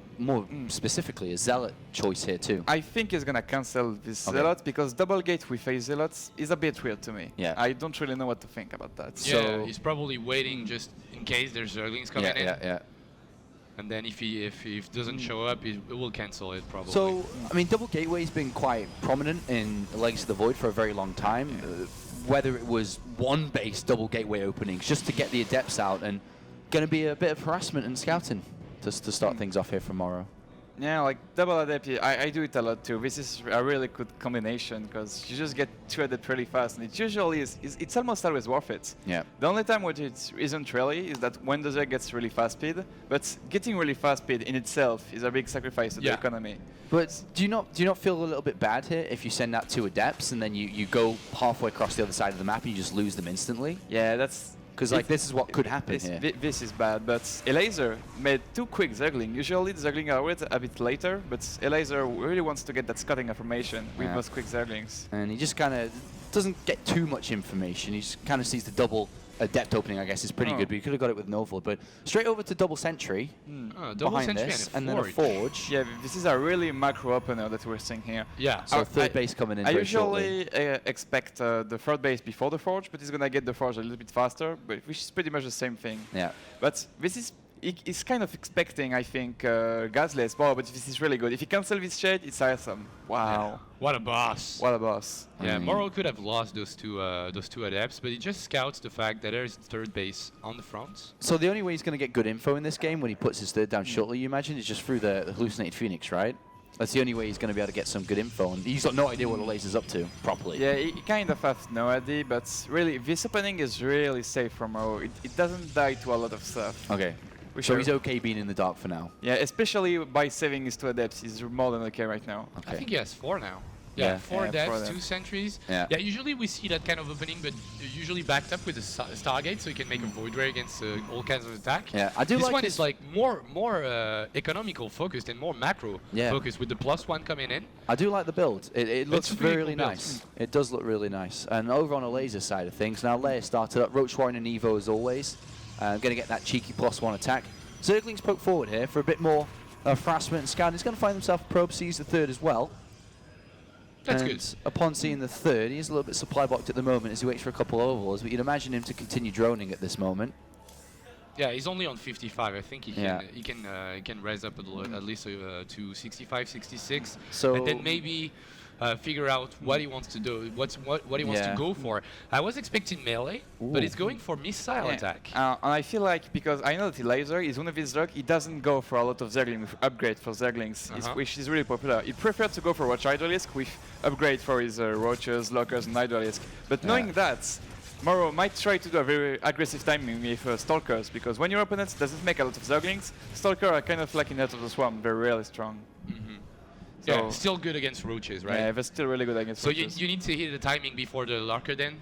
specifically a zealot choice here too? I think he's gonna cancel this zealot because double gate with a zealot is a bit weird to me. Yeah. I don't really know what to think about that. Yeah, so he's probably waiting just in case there's Zerglings coming in. Yeah. And then if he doesn't show up, he will cancel it probably. So, I mean, double gateway's been quite prominent in Legacy of the Void for a very long time. Whether it was one base double gateway openings just to get the adepts out, and going to be a bit of harassment and scouting to start things off here from Moro. Yeah, like double adept, I do it a lot too. This is a really good combination because you just get 2 adept really fast, and it usually it's almost always worth it. Yeah. The only time where it isn't really is that when the Zerg gets really fast speed, but getting really fast speed in itself is a big sacrifice to the economy. But do you not feel a little bit bad here if you send out 2 adepts and then you go halfway across the other side of the map and you just lose them instantly? Yeah, that's... Because like this is what could happen here. This is bad, but Elazer made 2 quick Zergling. Usually the Zergling are always a bit later, but Elazer really wants to get that scouting information with those quick Zerglings. And he just kind of doesn't get too much information. He just kind of sees the double adept opening, I guess, is pretty good, but he could have got it with Novel. But straight over to double sentry behind this, and then a forge. Yeah, this is a really macro opener that we're seeing here. Yeah, so third base coming in I very usually expect the third base before the forge, but he's going to get the forge a little bit faster, which is pretty much the same thing. Yeah. But this is... He's kind of expecting, I think, Gazless. Wow, but this is really good. If he cancels this shade, it's awesome. Wow. Yeah. What a boss. What a boss. Yeah, Moro could have lost those two adepts, but he just scouts the fact that there's third base on the front. So the only way he's going to get good info in this game when he puts his third down shortly, you imagine, is just through the hallucinated Phoenix, right? That's the only way he's going to be able to get some good info, and he's got no idea what the laser's up to properly. Yeah, he kind of has no idea, but really, this opening is really safe from Moro. It doesn't die to a lot of stuff. Okay. So he's okay being in the dark for now. Yeah, especially by saving his 2 adepts, he's more than okay right now. Okay. I think he has 4 now. Yeah, 4 adepts, 2 sentries. Yeah. Usually we see that kind of opening, but usually backed up with a Stargate, so he can make a Void Ray against all kinds of attack. Yeah, I do this like one is like more economical focused and more macro focused with the +1 coming in. I do like the build. It looks really nice. It does look really nice. And over on a laser side of things, now Leia started up. Roach Warren and Evo as always. Going to get that cheeky +1 attack. Zerglings poke forward here for a bit more harassment and scouting. He's going to find himself a probe, sees the third as well. That's and good. Upon seeing the third, he's a little bit supply blocked at the moment as he waits for a couple of overalls, but you'd imagine him to continue droning at this moment. Yeah, he's only on 55. I think he can rise up at least to 65, 66, so and then maybe figure out what he wants to do, what he wants to go for. I was expecting melee, but he's going for missile attack. And I feel like, because I know that Laser is one of his drugs, he doesn't go for a lot of Zergling with upgrade for Zerglings, which is really popular. He prefers to go for Roach Hydralisk with upgrade for his Roaches, Lockers, and Hydralisk. But knowing that, Moro might try to do a very aggressive timing with Stalkers, because when your opponent doesn't make a lot of Zerglings, Stalkers are kind of like in Heart of the Swarm, they're really strong. So yeah, still good against Roaches, right? Yeah, they're still really good against Roaches. So you need to hit the timing before the Lurker then?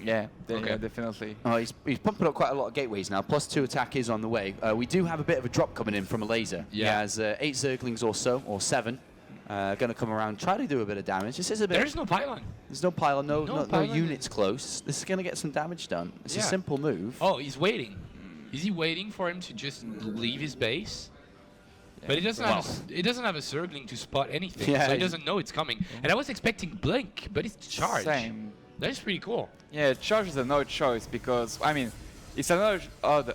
Yeah, definitely. Oh, he's pumping up quite a lot of gateways now. +2 attack is on the way. We do have a bit of a drop coming in from a laser. Yeah. He has 8 Zerglings or so, or 7. Going to come around, try to do a bit of damage. This is a bit. There's no pylon. There's no pylon, no units close. This is going to get some damage done. It's a simple move. Oh, he's waiting. Is he waiting for him to just leave his base? But he doesn't have a Zergling to spot anything, so he doesn't know it's coming. And I was expecting Blink, but it's charge. Same. That is pretty cool. Yeah, charge is another choice because, I mean, it's another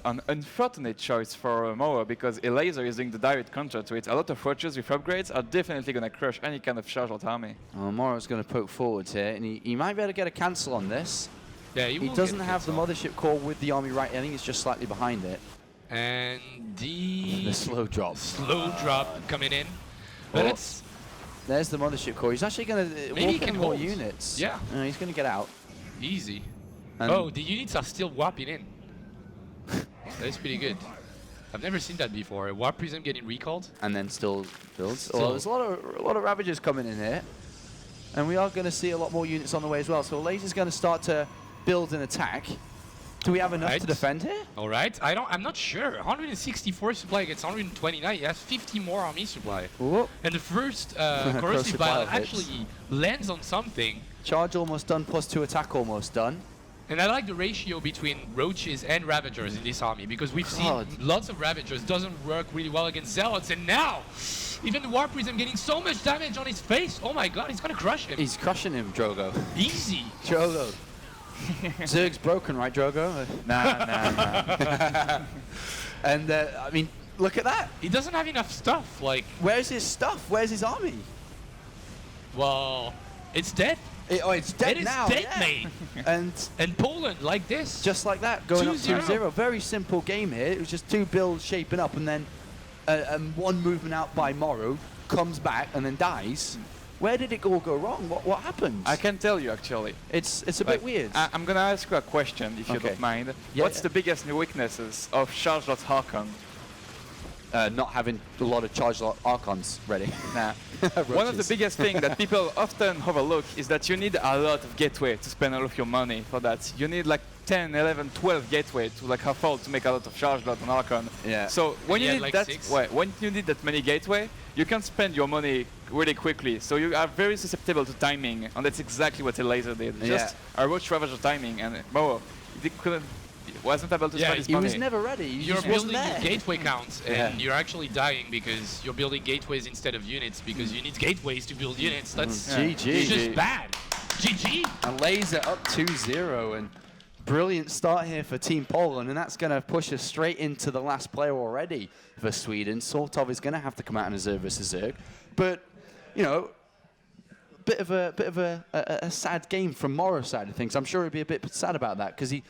an unfortunate choice for Moa because a laser is doing the direct counter to it. A lot of Roaches with upgrades are definitely going to crush any kind of charge or army. Oh, Mora's going to poke forwards here, and he might be able to get a cancel on this. Yeah, he doesn't have the Mothership core with the army right. I think it's just slightly behind it. And the slow drop. Slow drop coming in. But there's the Mothership core. He's actually going to walk in more units. Yeah. He's going to get out. Easy. And the units are still warping in. That's pretty good. I've never seen that before. A Warp Prism getting recalled. And then still builds. Well, there's a lot of Ravagers coming in here. And we are going to see a lot more units on the way as well. So Laser's going to start to build an attack. Do we have enough to defend here? All right. I'm not sure. 164 supply against 129. He has 50 more army supply. Ooh. And the first corrosive pile actually lands on something. Charge almost done, +2 attack almost done. And I like the ratio between Roaches and Ravagers in this army because we've seen lots of Ravagers. Doesn't work really well against Zealots. And now, even the Warp Prism getting so much damage on his face. Oh my god, he's going to crush him. He's crushing him, Drogo. Easy. Drogo. Zerg's broken, right, Drogo? Nah. And, I mean, look at that. He doesn't have enough stuff. Like, where's his stuff? Where's his army? Well, it's dead. It's dead now. It is dead, mate. And Poland, like this. Just like that, going up 2-0. Very simple game here. It was just 2 builds shaping up, and then and one movement out by Morrow comes back and then dies. Where did it all go wrong? What happened? I can tell you actually. It's a bit weird. I'm gonna ask you a question if you don't mind. What's the biggest weaknesses of Charlotte Archon? Not having a lot of charged Archons ready. Nah. One of the biggest things that people often overlook is that you need a lot of gateway to spend all of your money for that. You need like 10, 11, 12 gateway to like afford to make a lot of charge lot on Archon. Yeah. So when you need like that, when you need that many gateway, you can spend your money really quickly. So you are very susceptible to timing, and that's exactly what Laser did. Just a Roach Ravager timing, and he wasn't able to spend his money. He was never ready. You're building your gateway counts, and you're actually dying because you're building gateways instead of units, because you need gateways to build units. That's GG. It's just bad. GG. And Laser up 2-0, and brilliant start here for Team Poland, and that's going to push us straight into the last player already for Sweden. Sortov is going to have to come out in a Zerg versus Zerg, but you know, bit of a sad game from Morrow's side of things. I'm sure he'd be a bit sad about that because he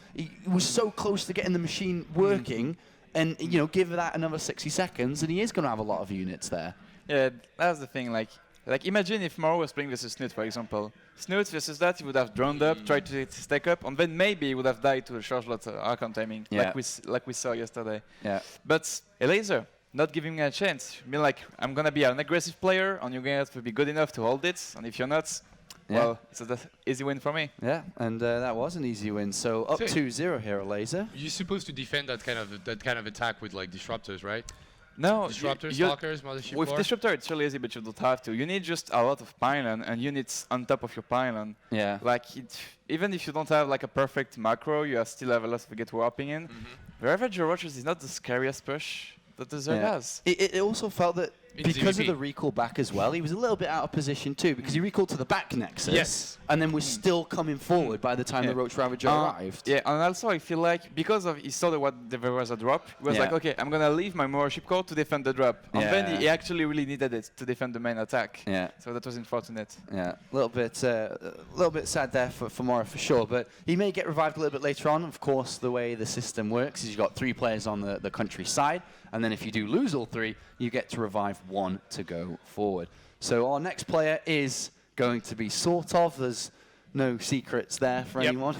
was so close to getting the machine working, and you know, give that another 60 seconds, and he is going to have a lot of units there. Yeah, that's the thing. Like imagine if Morrow was playing versus Snoot, for example. Snoot versus that, he would have droned up, tried to stack up, and then maybe he would have died to a charge lot Archon timing, like we saw yesterday. Yeah. But Laser, not giving me a chance. I mean, like, I'm gonna be an aggressive player, and you're gonna have to be good enough to hold it. And if you're not, well, it's an easy win for me. Yeah, and that was an easy win. So up 2-0 here, Laser. You're supposed to defend that kind of attack with like disruptors, right? No, disruptors, stalkers, mothership. With disruptor, it's really easy, but you don't have to. You need just a lot of pylon and units on top of your pylon. Yeah. Like even if you don't have like a perfect macro, you still have a lot of get warping in. Ravager Roaches is not the scariest push that the Zerg has. It also felt that because of the recall back as well, he was a little bit out of position too, because he recalled to the back nexus. Yes. And then was still coming forward by the time the Roach Ravager arrived. Yeah, and also I feel like because of he saw that there was a drop, he was like, okay, I'm gonna leave my Moor ship core to defend the drop. And then he actually really needed it to defend the main attack. Yeah. So that was unfortunate. Yeah, a little bit sad there for Mora for sure, but he may get revived a little bit later on. Of course, the way the system works is you've got 3 players on the country side, and then if you do lose all 3, you get to revive 1 to go forward. So our next player is going to be Sortov. There's no secrets there for anyone.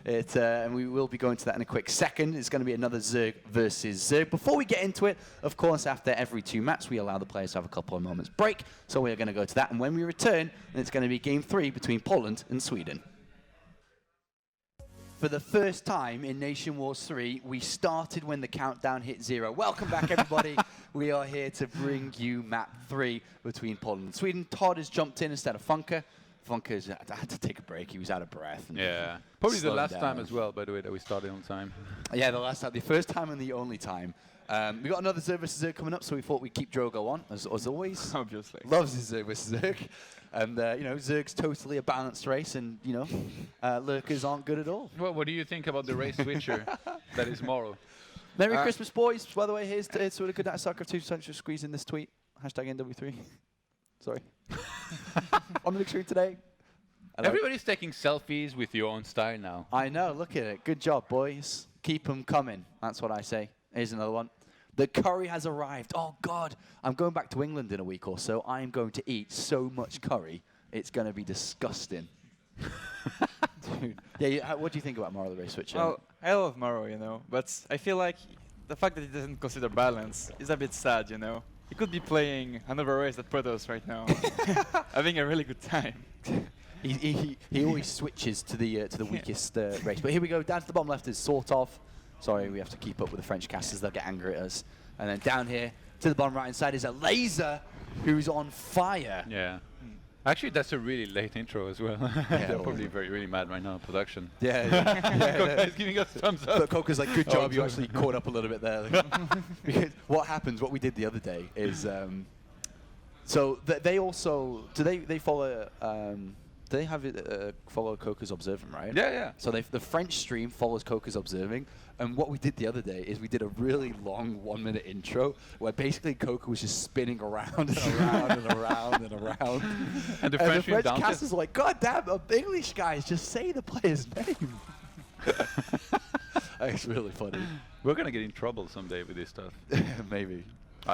And we will be going to that in a quick second. It's going to be another Zerg versus Zerg. Before we get into it, of course, after every 2 maps, we allow the players to have a couple of moments break. So we're going to go to that. And when we return, it's going to be game 3 between Poland and Sweden. For the first time in NationWars 3, we started when the countdown hit 0. Welcome back, everybody. We are here to bring you map 3 between Poland and Sweden. Todd has jumped in instead of Funker. Funker's had to take a break. He was out of breath. Yeah. Probably the last time as well, by the way, that we started on time. Yeah, the last time. The first time and the only time. We got another Zerg vs. Zerg coming up, so we thought we'd keep Drogo on, as always. Obviously. Loves his Zerg vs. Zerg. And, you know, Zerg's totally a balanced race, and, you know, Lurkers aren't good at all. Well, what do you think about the race switcher that is Morrow? Merry Christmas, boys. By the way, here's sort of good at Starcraft 2. Thanks for squeezing this tweet. Hashtag NW3. Sorry. On the big screen today. Hello. Everybody's taking selfies with your own style now. I know. Look at it. Good job, boys. Keep them coming. That's what I say. Here's another one. The curry has arrived. Oh, God. I'm going back to England in a week or so. I'm going to eat so much curry. It's going to be disgusting. Dude. Yeah, what do you think about Morrow the Race Switcher? Well, I love Morrow, you know, but I feel like the fact that he doesn't consider balance is a bit sad, you know. He could be playing another race at Protoss right now, having a really good time. He always switches to the weakest race. But here we go. Down to the bottom left is Sortov. Sorry, we have to keep up with the French casters. They'll get angry at us. And then down here to the bottom right hand side is a Laser who's on fire. Yeah. Actually, that's a really late intro as well. Yeah, they're probably really mad right now, production. Yeah. Coca is giving us thumbs up. But Coca's like, good job, you actually caught up a little bit there. Because what happens, what we did the other day is, so they also, they follow, they have follow Coca's observing, right? Yeah, yeah. So the French stream follows Coca's observing, and what we did the other day is we did a really long 1-minute intro where basically Coca was just spinning around and around and around and around. And the French stream casters are like, God damn, English guys, just say the player's name. It's really funny. We're gonna get in trouble someday with this stuff. Maybe.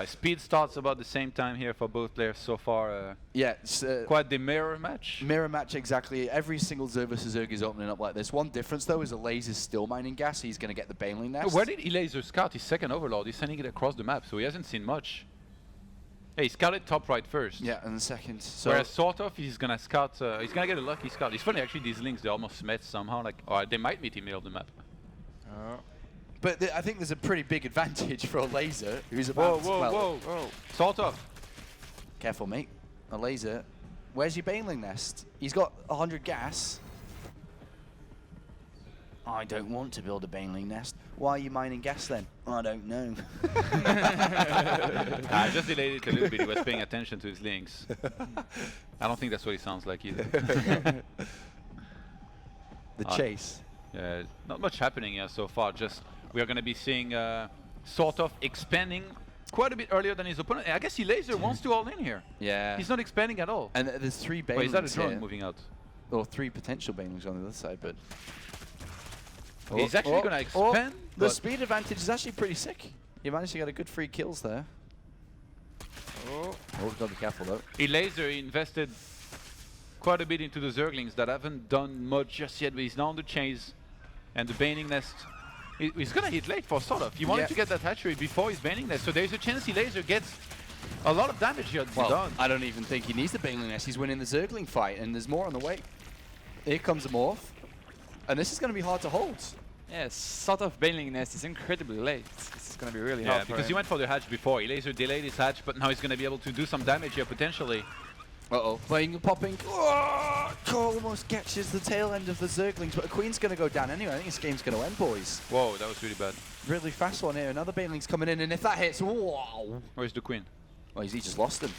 Speed starts about the same time here for both players so far. Yeah, it's quite the mirror match. Mirror match, exactly. Every single Zerg versus Zerg is opening up like this. One difference, though, is Laser's still mining gas. He's going to get the Baneling Nest. Where did Laser scout his second Overlord? He's sending it across the map, so he hasn't seen much. Hey, he scouted top right first. Yeah, and the second. So whereas sort of, he's going to scout, he's going to get a lucky scout. It's funny, actually, these links, they almost met somehow. Like, or they might meet in the middle of the map. But I think there's a pretty big advantage for a Laser who's about to... Whoa. Sort of. Careful, mate. A Laser. Where's your Baneling Nest? He's got 100 gas. I don't want to build a Baneling Nest. Why are you mining gas then? I don't know. I just delayed it a little bit. He was paying attention to his links. I don't think that's what he sounds like either. The chase. Yeah, not much happening here so far. Just we are going to be seeing sort of expanding quite a bit earlier than his opponent. I guess he Laser wants to all in here. Yeah. He's not expanding at all. And there's 3 Banelings. Wait, is that a drone here. moving out? Or 3 potential Banelings on the other side, but... He's actually going to expand. The speed advantage is actually pretty sick. You managed to get a good 3 kills there. Got to be careful though. Laser invested quite a bit into the Zerglings that haven't done much just yet, but he's now on the chase. And the Baning Nest, he's going to hit late for sort of. He wanted to get that hatchery before his Baning Nest, so there's a chance Laser gets a lot of damage here done. I don't even think he needs the Baneling Nest. He's winning the Zergling fight, and there's more on the way. Here comes a Morph. And this is going to be hard to hold. Yeah, sort of Baneling Nest is incredibly late. This is going to be really hard for because him. he went for the hatch before. Laser delayed his hatch, but now he's going to be able to do some damage here potentially. Playing, popping. Oh, almost catches the tail end of the Zerglings, but a Queen's going to go down anyway. I think this game's going to end, boys. Whoa, that was really bad. Really fast one here. Another Baneling's coming in, and if that hits, wow. Where's the Queen? Well, he just lost him.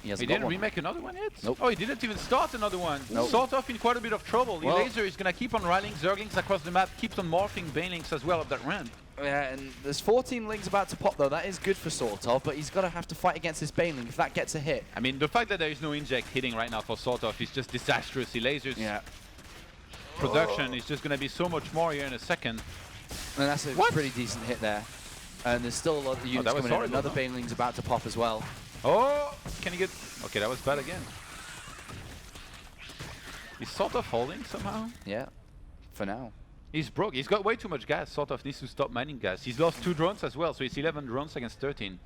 He didn't remake another one yet? Nope. Oh, he didn't even start another one. Nope. Sort of in quite a bit of trouble. Well, Laser is going to keep on rallying Zerglings across the map, keeps on morphing Banelings as well up that ramp. Yeah, and there's 14 Lings about to pop though. That is good for Sortov, but he's going to have to fight against this Baneling if that gets a hit. I mean, the fact that there is no inject hitting right now for Sortov is just disastrous. Laser's production is just going to be so much more here in a second. And that's a pretty decent hit there. And there's still a lot of units coming in. Another Baneling's about to pop as well. Oh, can he get... Okay, that was bad again. He's sort of holding somehow. Yeah, for now. He's broke. He's got way too much gas. Sort of needs to stop mining gas. He's lost 2 drones as well, so it's 11 drones against 13.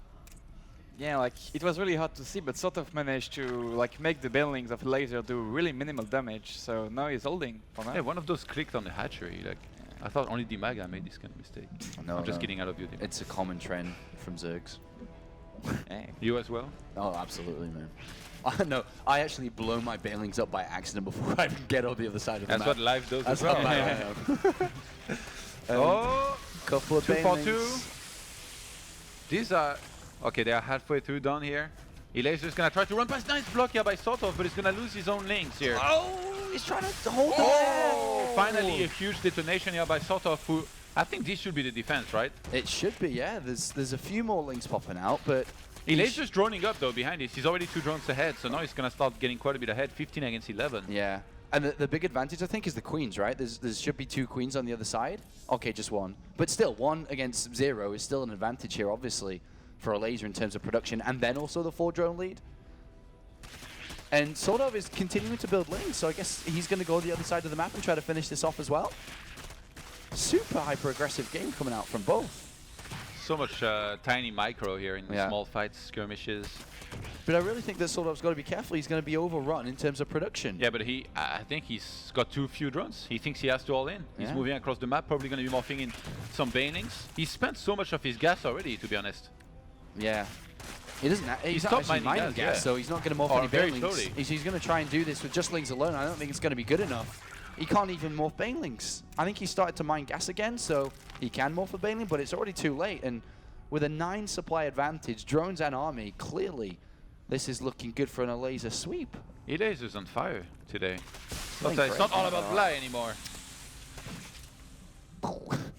Yeah, like, it was really hard to see, but sort of managed to, like, make the Banelings of Laser do really minimal damage, so now he's holding for now. Yeah, one of those clicked on the hatchery, like... I thought only Dimaga made this kind of mistake. No, I'm just kidding, I love you, Dimaga. It's a common trend from Zergs. You as well? Oh, absolutely, man. No, I actually blow my Banelings up by accident before I even get on the other side of the map. That's what life does. That's what life couple of 2 for 2. Banelings. These are... Okay, they are halfway through done here. Laser's gonna try to run past. Nice block here by Sortov, but he's gonna lose his own links here. Oh, he's trying to hold Finally a huge detonation here by Sortov, who... I think this should be the defense, right? It should be, yeah. There's a few more links popping out, but... Laser's droning up, though, behind this. He's already 2 drones ahead, so now he's gonna start getting quite a bit ahead. 15 against 11. Yeah. And the big advantage, I think, is the Queens, right? There should be 2 Queens on the other side. Okay, just 1. But still, 1 against 0 is still an advantage here, obviously, for a Laser in terms of production, and then also the 4-drone lead. And Sortov is continuing to build lanes, so I guess he's going to go the other side of the map and try to finish this off as well. Super hyper-aggressive game coming out from both. So much tiny micro here in small fights, skirmishes. But I really think that Sortov's got to be careful. He's going to be overrun in terms of production. Yeah, but I think he's got too few drones. He thinks he has to all in. He's moving across the map, probably going to be morphing in some Banelings. He's spent so much of his gas already, to be honest. Yeah. He doesn't. He's not actually mining gas, so he's not going to morph any Banelings. He's going to try and do this with just Lings alone. I don't think it's going to be good enough. He can't even morph Banelings. I think he started to mine gas again, so he can morph a Baneling, but it's already too late. And with a 9 supply advantage, drones and army, clearly this is looking good for a Laser sweep. Laser's on fire today. It's not all about Bly anymore.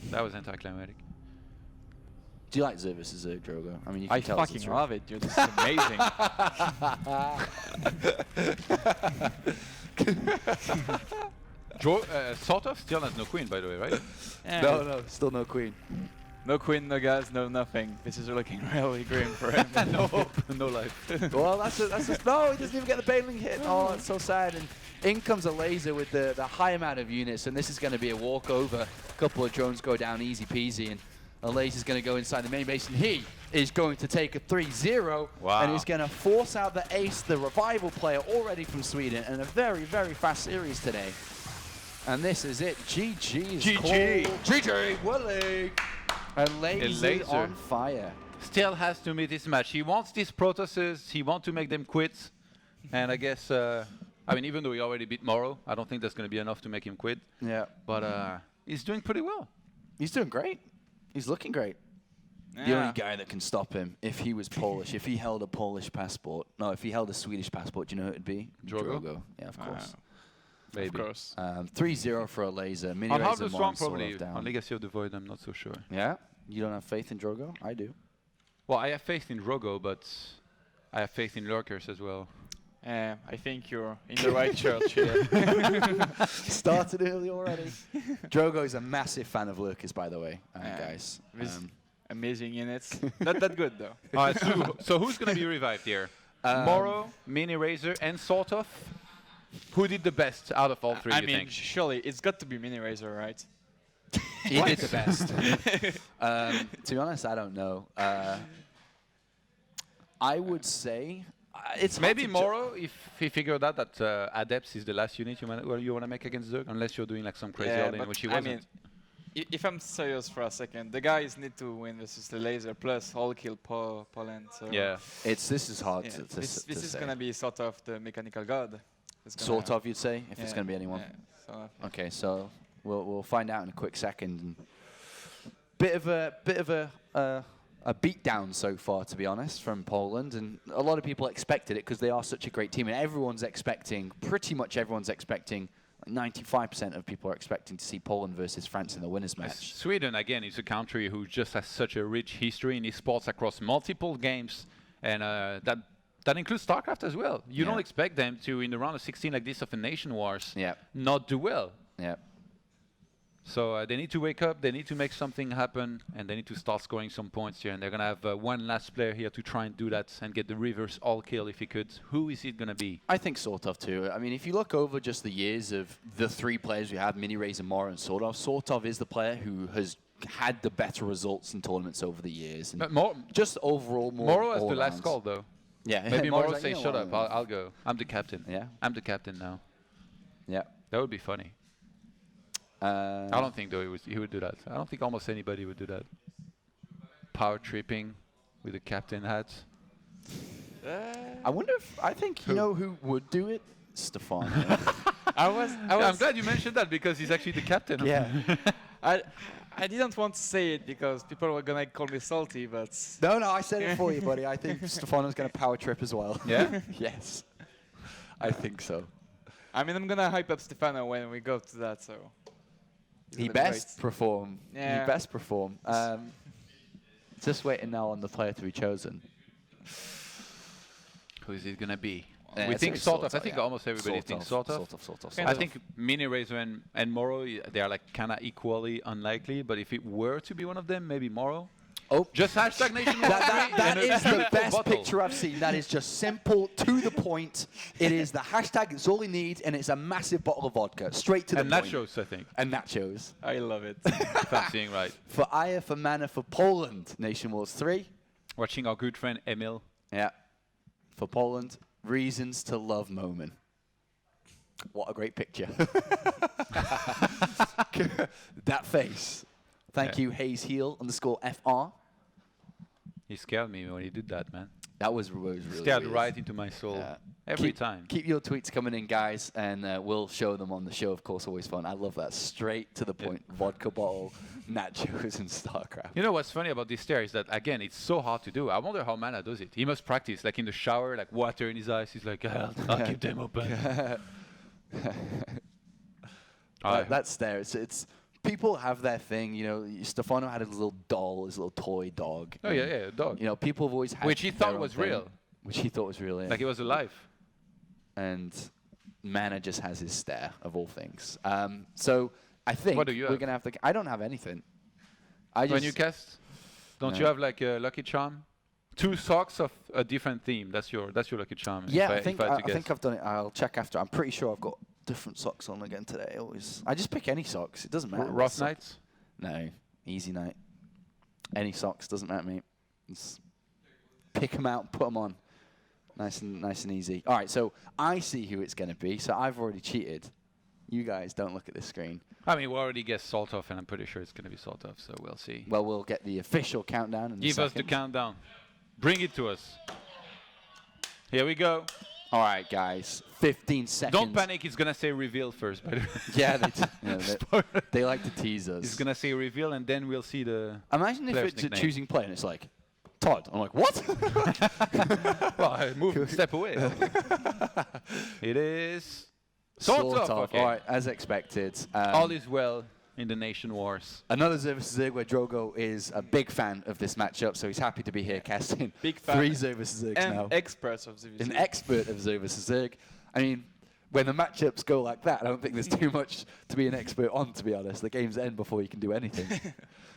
That was anticlimactic. Do you like Zerg vs. Zerg, Drogo? I mean, you can I tell fucking love it, dude. This is amazing. Sortov still has no Queen, by the way, right? No, still no Queen. No queen, no gas, no nothing. This is looking really grim for him. No hope, no life. Well, that's no, he doesn't even get the baneling hit. Oh, it's so sad. And in comes a laser with the high amount of units, and this is going to be a walkover. A couple of drones go down easy peasy, and a laser's going to go inside the main base, and he is going to take a 3-0, and he's going to force out the ace, the revival player already from Sweden, and a very, very fast series today. And this is it. GG is called. GG, Wally. A laser on fire. Still has to meet this match. He wants these Protosses. He wants to make them quit. And I guess, I mean, even though he already beat Moro, I don't think that's going to be enough to make him quit. Yeah. But he's doing pretty well. He's doing great. He's looking great. Yeah. The only guy that can stop him, if he was Polish, if he held a Polish passport, no, if he held a Swedish passport, do you know who it would be? Drogo? Yeah, of course. Maybe. Of course. 3-0 for a laser. Mini On Razor Harder Strong, sort probably. of down. On Legacy of the Void, I'm not so sure. Yeah? You don't have faith in Drogo? I do. Well, I have faith in Drogo, but I have faith in Lurkers as well. I think you're in the right church here. Started early already. Drogo is a massive fan of Lurkers, by the way, guys. Amazing units. Not that good, though. All right, so who's going to be revived here? Moro, Mini Razor, and Sort of? Who did the best out of all three, I you mean, think? surely it's got to be Mini Razor, right? He did the best. To be honest, I don't know. I would say it's maybe Moro if he figured out that Adepts is the last unit you want to make against Zerg, unless you're doing like some crazy all-in, which he wasn't. I mean, if I'm serious for a second, the guys need to win versus the laser plus all kill Poland. So yeah, this is hard to this say. is gonna be sort of the mechanical god. Sort of, you'd say, if it's gonna be anyone. Yeah, okay, so we'll find out in a quick second. Bit of a beatdown so far, to be honest, from Poland, and a lot of people expected it because they are such a great team, and pretty much everyone's expecting. 95% of people are expecting to see Poland versus France in the winners match. Sweden, again, is a country who just has such a rich history in esports across multiple games, and that includes Starcraft as well. You don't expect them to, in the round of 16 like this of a NationWars, not do well. Yeah. So they need to wake up, they need to make something happen, and they need to start scoring some points here. And they're going to have one last player here to try and do that and get the reverse all kill if he could. Who is it going to be? I think Sort of too. I mean, if you look over just the years of the three players we have, Mini Razor, Moro, and Sort of is the player who has had the better results in tournaments over the years. And just overall more. Moro has the last call, though. Yeah. Maybe Moro say, shut up, I'll go. I'm the captain. Yeah. I'm the captain now. Yeah. That would be funny. I don't think, though, he would do that. I don't think almost anybody would do that. Power tripping with a captain hat. I wonder if, I think, you know who would do it? Stefano. I'm glad you mentioned that because he's actually the captain. Yeah. I didn't want to say it because people were going to call me salty, but... No, I said it for you, buddy. I think Stefano's going to power trip as well. Yeah? Yes. I think so. I mean, I'm going to hype up Stefano when we go to that, so... He best perform. Yeah. He best perform. Just waiting now on the player to be chosen. Who is it going to be? Yeah, we think Sort of. I think almost everybody thinks Sort of. I think Mini Razor and Moro, they are like kind of equally unlikely, but if it were to be one of them, maybe Moro. Oh, just hashtag NationWars. That is the best picture I've seen. That is just simple, to the point. It is the hashtag, it's all he needs, and it's a massive bottle of vodka. Straight to the point. And nachos, I think. And nachos. I love it. If I'm seeing right. For Aya, for Mana, for Poland, NationWars 3. Watching our good friend Emil. Yeah. For Poland, reasons to love Moman. What a great picture. That face. Thank you, Hayes Heel _FR. He scared me when he did that, man. That was really scared weird. right into my soul. Every time. Keep your tweets coming in, guys, and we'll show them on the show, of course, always fun. I love that. Straight to the point. Vodka bottle, nachos, and Starcraft. You know what's funny about this stair is that, again, it's so hard to do. I wonder how Mana does it. He must practice, like in the shower, like water in his eyes. He's like, I'll keep them open. That stair, it's people have their thing, you know. Stefano had his little doll, his little toy dog. Oh, yeah, a dog. You know, people have always had which he thought was real. Which he thought was real, yeah. Like it was alive. And Mana just has his stare, of all things. So I think what do you we're going to have to... I don't have anything. When you cast, don't you have like a lucky charm? 2 socks of a different theme. That's your lucky charm. Yeah, I think I've done it. I'll check after. I'm pretty sure I've got different socks on again today. I just pick any socks. It doesn't matter. Rough nights? No, easy night. Any socks doesn't matter, mate. Just pick them out, put them on. Nice and easy. All right, so I see who it's going to be. So I've already cheated. You guys don't look at this screen. I mean, we already guessed Saltov, and I'm pretty sure it's going to be Saltov. So we'll see. Well, we'll get the official countdown. Give us the countdown. Bring it to us. Here we go. All right, guys. 15 seconds. Don't panic. It's going to say reveal first, by the way. Yeah, they like to tease us. It's going to say reveal, and then we'll see the Imagine if it's a choosing player, and it's like, Todd. I'm like, what? Well, I moved a step away. It is sort of. Okay. All right, as expected. All is well in the NationWars. Another Suivez Zerg where Drogo is a big fan of this matchup, so he's happy to be here casting. Big fan. 3 Suivez Zergs now. An expert of Suivez. An expert of Suivez Zerg. I mean, when the matchups go like that, I don't think there's too much to be an expert on, to be honest. The games end before you can do anything.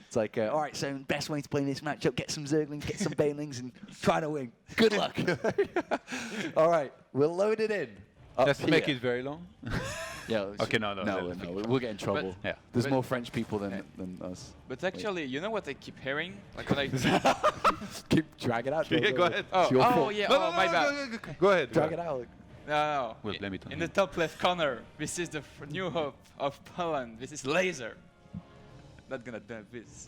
It's like, all right, so best way to play this matchup, get some Zerglings, get some Banelings, and try to win. Good luck. All right, we'll load it in. Let's make it very long. Yeah. Okay, no, we'll get in trouble. But, There's more French people than us. But actually, you know what I keep hearing? Like when I keep drag it out. Yeah, go ahead. Yeah. No, my bad. Go ahead. Drag it out. No. Wait, let me tell in the top left corner, this is the new hope of Poland. This is Laser. Not gonna do this.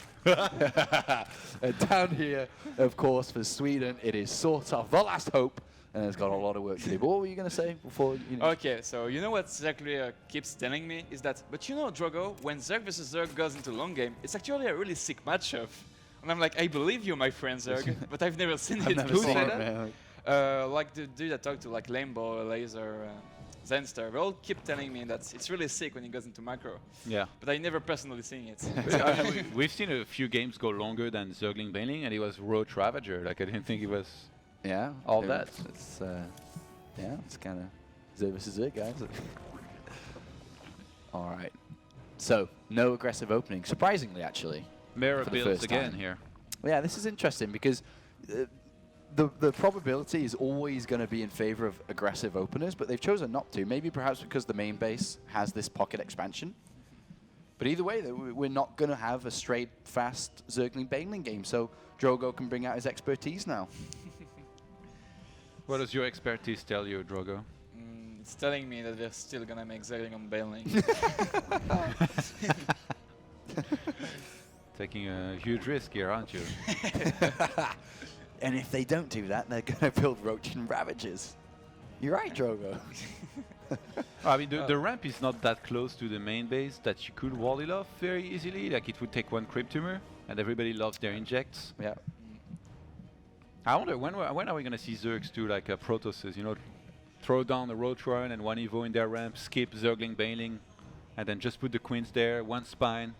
And down here, of course, for Sweden, it is sort of the last hope. And it's got a lot of work to do. But what were you going to say before? Okay, so you know what Zerg keeps telling me is that, but you know, Drogo, when Zerg versus Zerg goes into long game, it's actually a really sick matchup. And I'm like, I believe you, my friend Zerg, but I've never seen it. Who said that? Like the dude I talked to, like Lambo, Laser, Zenster, they all keep telling me that it's really sick when he goes into macro. Yeah. But I never personally seen it. We've seen a few games go longer than Zergling Baneling, and he was Roach Ravager. Like, I didn't think he was... Yeah, all that. It's it's kind of Suivez Zerg, guys. All right. So no aggressive opening, surprisingly, actually. Mirror builds again here. Yeah, this is interesting because the probability is always going to be in favor of aggressive openers, but they've chosen not to. Maybe perhaps because the main base has this pocket expansion. But either way, we're not going to have a straight, fast Zergling Baneling game. So Drogo can bring out his expertise now. What does your expertise tell you, Drogo? It's telling me that they're still gonna make Zergling on Baneling. Taking a huge risk here, aren't you? And if they don't do that, they're gonna build Roach and Ravagers. You're right, Drogo. I mean, the ramp is not that close to the main base that you could wall it off very easily. Like, it would take 1 Cryptumor, and everybody loves their injects. Yeah. I wonder when are we gonna see Zergs do like Protosses, you know, throw down the Roach Run and 1 Evo in their ramp, skip Zergling Baneling, and then just put the Queens there, 1 Spine.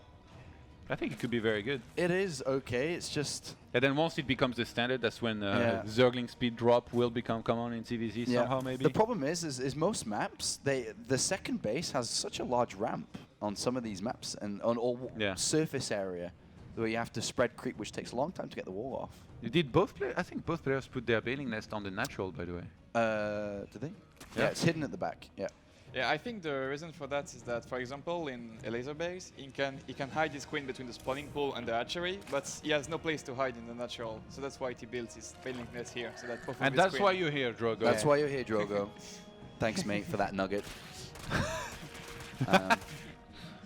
I think it could be very good. It is okay. It's just. And then once it becomes the standard, that's when Zergling speed drop will become common in CVZ somehow maybe. The problem is most maps the second base has such a large ramp on some of these maps and on all surface area where you have to spread creep, which takes a long time to get the wall off. Did both players? I think both players put their Baneling Nest on the natural, by the way. Did they? Yeah, it's hidden at the back. Yeah. Yeah, I think the reason for that is that, for example, in a laser base, he can hide his queen between the spawning pool and the hatchery, but he has no place to hide in the natural. So that's why he builds his Baneling Nest here, so that both of and that's why you're here, Drogo. That's why you're here, Drogo. Thanks, mate, for that nugget.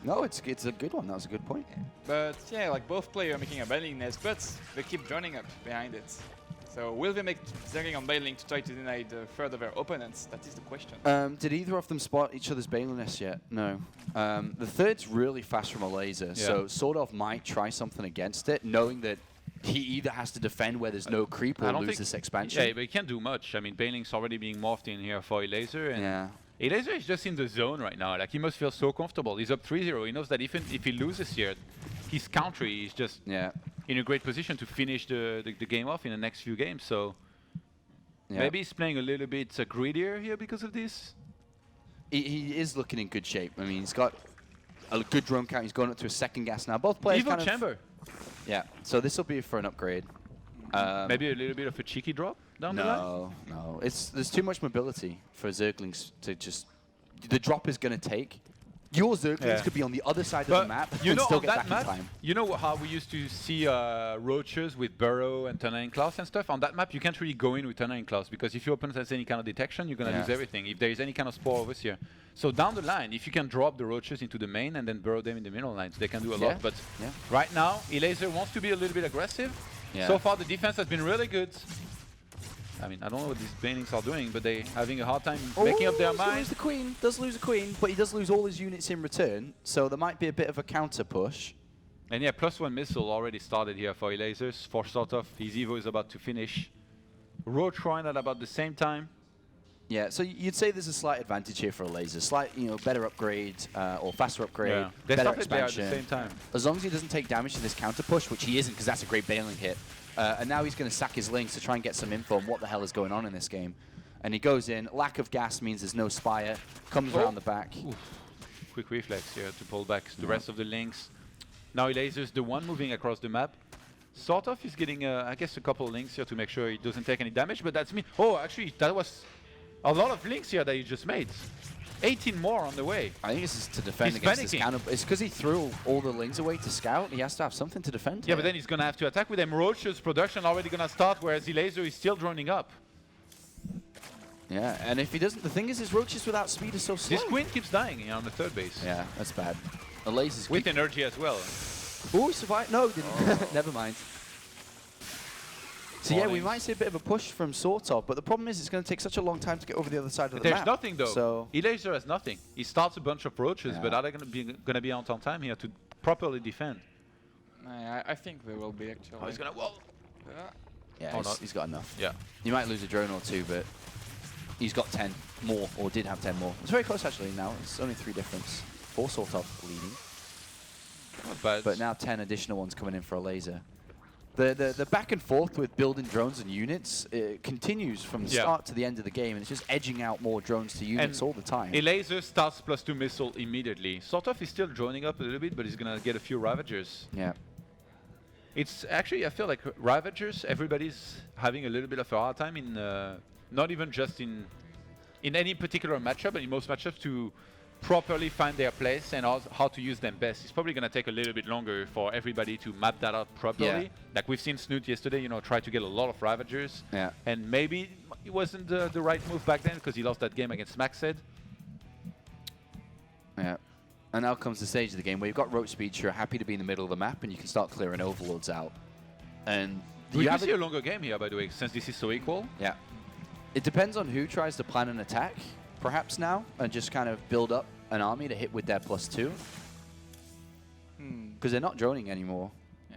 No, it's a good one. That was a good point. But yeah, like both players are making a Baneling Nest, but they keep joining up behind it. So will they make Zergling on Baneling to try to deny the third of their opponents? That is the question. Did either of them spot each other's Baneling Nest yet? No. The third's really fast from a laser, so sort of might try something against it, knowing that he either has to defend where there's no creep or lose this expansion. Yeah, but he can't do much. I mean, Baneling's already being morphed in here for a laser, and Laser is just in the zone right now. Like, he must feel so comfortable. He's up 3-0. He knows that even if he loses here, his country is just in a great position to finish the game off in the next few games. So maybe he's playing a little bit greedier here because of this. He is looking in good shape. I mean, he's got a good drone count. He's going up to a second gas now. Both players Evo Chamber. Yeah, so this will be for an upgrade. Maybe a little bit of a cheeky drop down the line? No. There's too much mobility for Zerglings to just... The drop is going to take. Your Zerglings could be on the other side of the map and still get back in time. You know how we used to see roaches with Burrow and Tunneling Claws and stuff? On that map, you can't really go in with Tunneling Claws because if your opponent has any kind of detection, you're going to lose everything. If there is any kind of spore over here. So down the line, if you can drop the roaches into the main and then burrow them in the middle lines, they can do a lot. But right now, Elaser wants to be a little bit aggressive. So far, the defense has been really good. I mean, I don't know what these Banelings are doing, but they're having a hard time making up their mind. Lose the queen. Does lose a queen, but he does lose all his units in return. So there might be a bit of a counter push. And yeah, +1 missile already started here for Elasers. For sort of, his Evo is about to finish. Roach Shrine at about the same time. Yeah, so you'd say there's a slight advantage here for a laser. Slight, better upgrade or faster upgrade, better expansion. At the same time. As long as he doesn't take damage to this counter push, which he isn't, because that's a great Baneling hit. And now he's going to sack his links to try and get some info on what the hell is going on in this game. And he goes in. Lack of gas means there's no Spire. Comes around the back. Oof. Quick reflex here to pull back the rest of the links. Now Elaser's the one moving across the map. Sort of, he's getting, I guess, a couple links here to make sure he doesn't take any damage. But that's me. Oh, actually, that was a lot of links here that he just made. 18 more on the way. I think this is to defend against this counter. It's because he threw all the links away to scout. He has to have something to defend. Yeah, but then he's going to have to attack with them. Roach's production already going to start, whereas Elaser is still droning up. Yeah, and if he doesn't, the thing is, his Roaches without speed is so slow. This queen keeps dying on the third base. Yeah, that's bad. The lasers with energy as well. Oh, he survived. No, he didn't. Never mind. So yeah, we might see a bit of a push from sort of, but the problem is it's going to take such a long time to get over the other side of the map. There's nothing though. So Elaser has nothing. He starts a bunch of roaches, but are they going to be out on time here to properly defend? I think they will be actually. Oh, he's going to. Whoa. Yeah, he's got enough. Yeah. He might lose a drone or two, but he's got 10 more, or did have 10 more. It's very close actually now. It's only 3 difference. 4 sort of leading. But now 10 additional ones coming in for a laser. The back and forth with building drones and units continues from the start to the end of the game, and it's just edging out more drones to units all the time. Elaser starts +2 missile immediately. Sort of is still droning up a little bit, but he's going to get a few Ravagers. Yeah. It's actually, I feel like Ravagers, everybody's having a little bit of a hard time in, not even just in any particular matchup, but in most matchups to properly find their place and how to use them best. It's probably going to take a little bit longer for everybody to map that out properly. Yeah. Like we've seen Snoot yesterday, try to get a lot of Ravagers. Yeah. And maybe it wasn't the right move back then because he lost that game against Maxed. Yeah. And now comes the stage of the game where you've got Roach Speed, you're happy to be in the middle of the map and you can start clearing overlords out. And we see a longer game here, by the way, since this is so equal. Yeah. It depends on who tries to plan an attack, perhaps now, and just kind of build up an army to hit with their +2. Because they're not droning anymore. Yeah.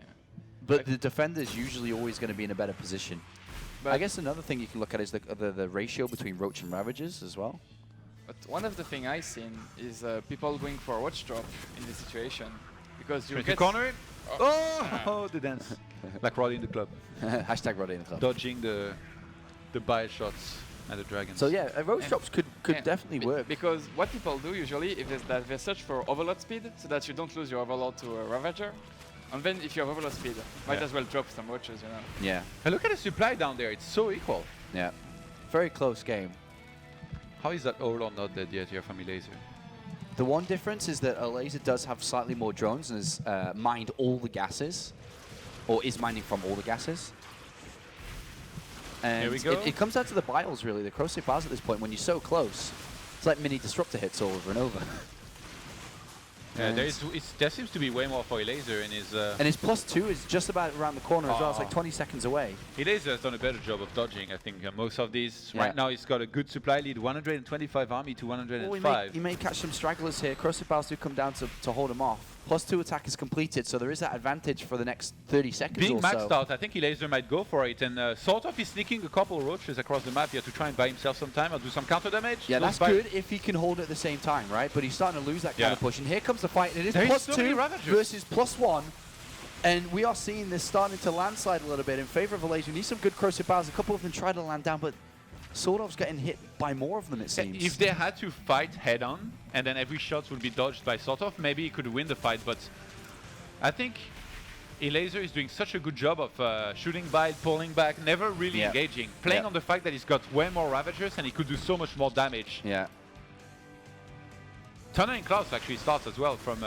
But the defender's usually always going to be in a better position. But I guess another thing you can look at is the ratio between Roach and Ravagers as well. But one of the things I've seen is people going for watch drop in this situation. Because you get... corner it? Oh, the dance. Like Roddy in the club. Hashtag Roddy in the club. Dodging the bile shots and the dragons. So yeah, roach drops could definitely work. Because what people do usually is that they search for overload speed so that you don't lose your overload to a Ravager. And then if you have overload speed, might as well drop some roaches, Yeah. And look at the supply down there, it's so equal. Yeah. Very close game. How is that overlord not dead yet here from Elaser? The one difference is that a laser does have slightly more drones and has mined all the gases, or is mining from all the gases. And here we go. It comes down to the biles, really. The corrosive biles at this point, when you're so close, it's like mini disruptor hits over and over. Yeah, there seems to be way more for Elaser in his... and his +2 is just about around the corner as well. It's like 20 seconds away. Elaser has done a better job of dodging, I think, most of these. Yeah. Right now, he's got a good supply lead, 125 army to 105. Well, he may catch some stragglers here. Corrosive biles do come down to hold him off. +2 attack is completed, so there is that advantage for the next 30 seconds Being or so. maxed out, I think Elaser might go for it, and sort of is sneaking a couple roaches across the map here to try and buy himself some time or do some counter damage. Yeah, that's good if he can hold it at the same time, right? But he's starting to lose that kind of push, and here comes the fight. And it is +2 versus +1, and we are seeing this starting to landslide a little bit in favor of Elaser. We need some good corrosive biles. A couple of them try to land down, but Sordov's getting hit by more of them, it seems. If they had to fight head-on, and then every shot would be dodged by Sort of, maybe he could win the fight, but I think Elaser is doing such a good job of shooting by, pulling back, never really engaging, playing on the fact that he's got way more Ravagers and he could do so much more damage. Yeah. Thunder and Klaus actually starts as well from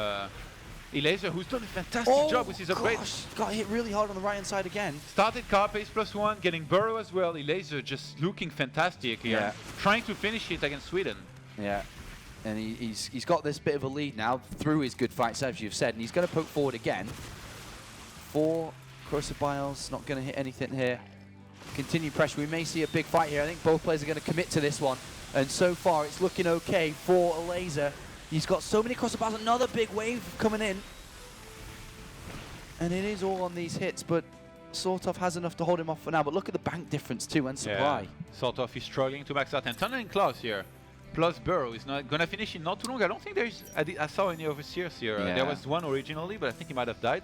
Elaser, who's done a fantastic job with his upgrade. Got hit really hard on the right-hand side again. Started Carapace +1, getting Burrow as well. Elaser just looking fantastic here, trying to finish it against Sweden. Yeah. And he's got this bit of a lead now through his good fights, as you've said, and he's going to poke forward again. 4 Crucibiles, not going to hit anything here. Continue pressure. We may see a big fight here. I think both players are going to commit to this one. And so far, it's looking okay for Elaser. He's got so many Crucibiles, another big wave coming in. And it is all on these hits, but Sortov has enough to hold him off for now. But look at the bank difference too, and supply. Sortov is struggling to max out. And Thunder and Klaus here, plus Burrow is not going to finish in not too long. I don't think there's... I saw any overseers here. There was one originally, but I think he might have died.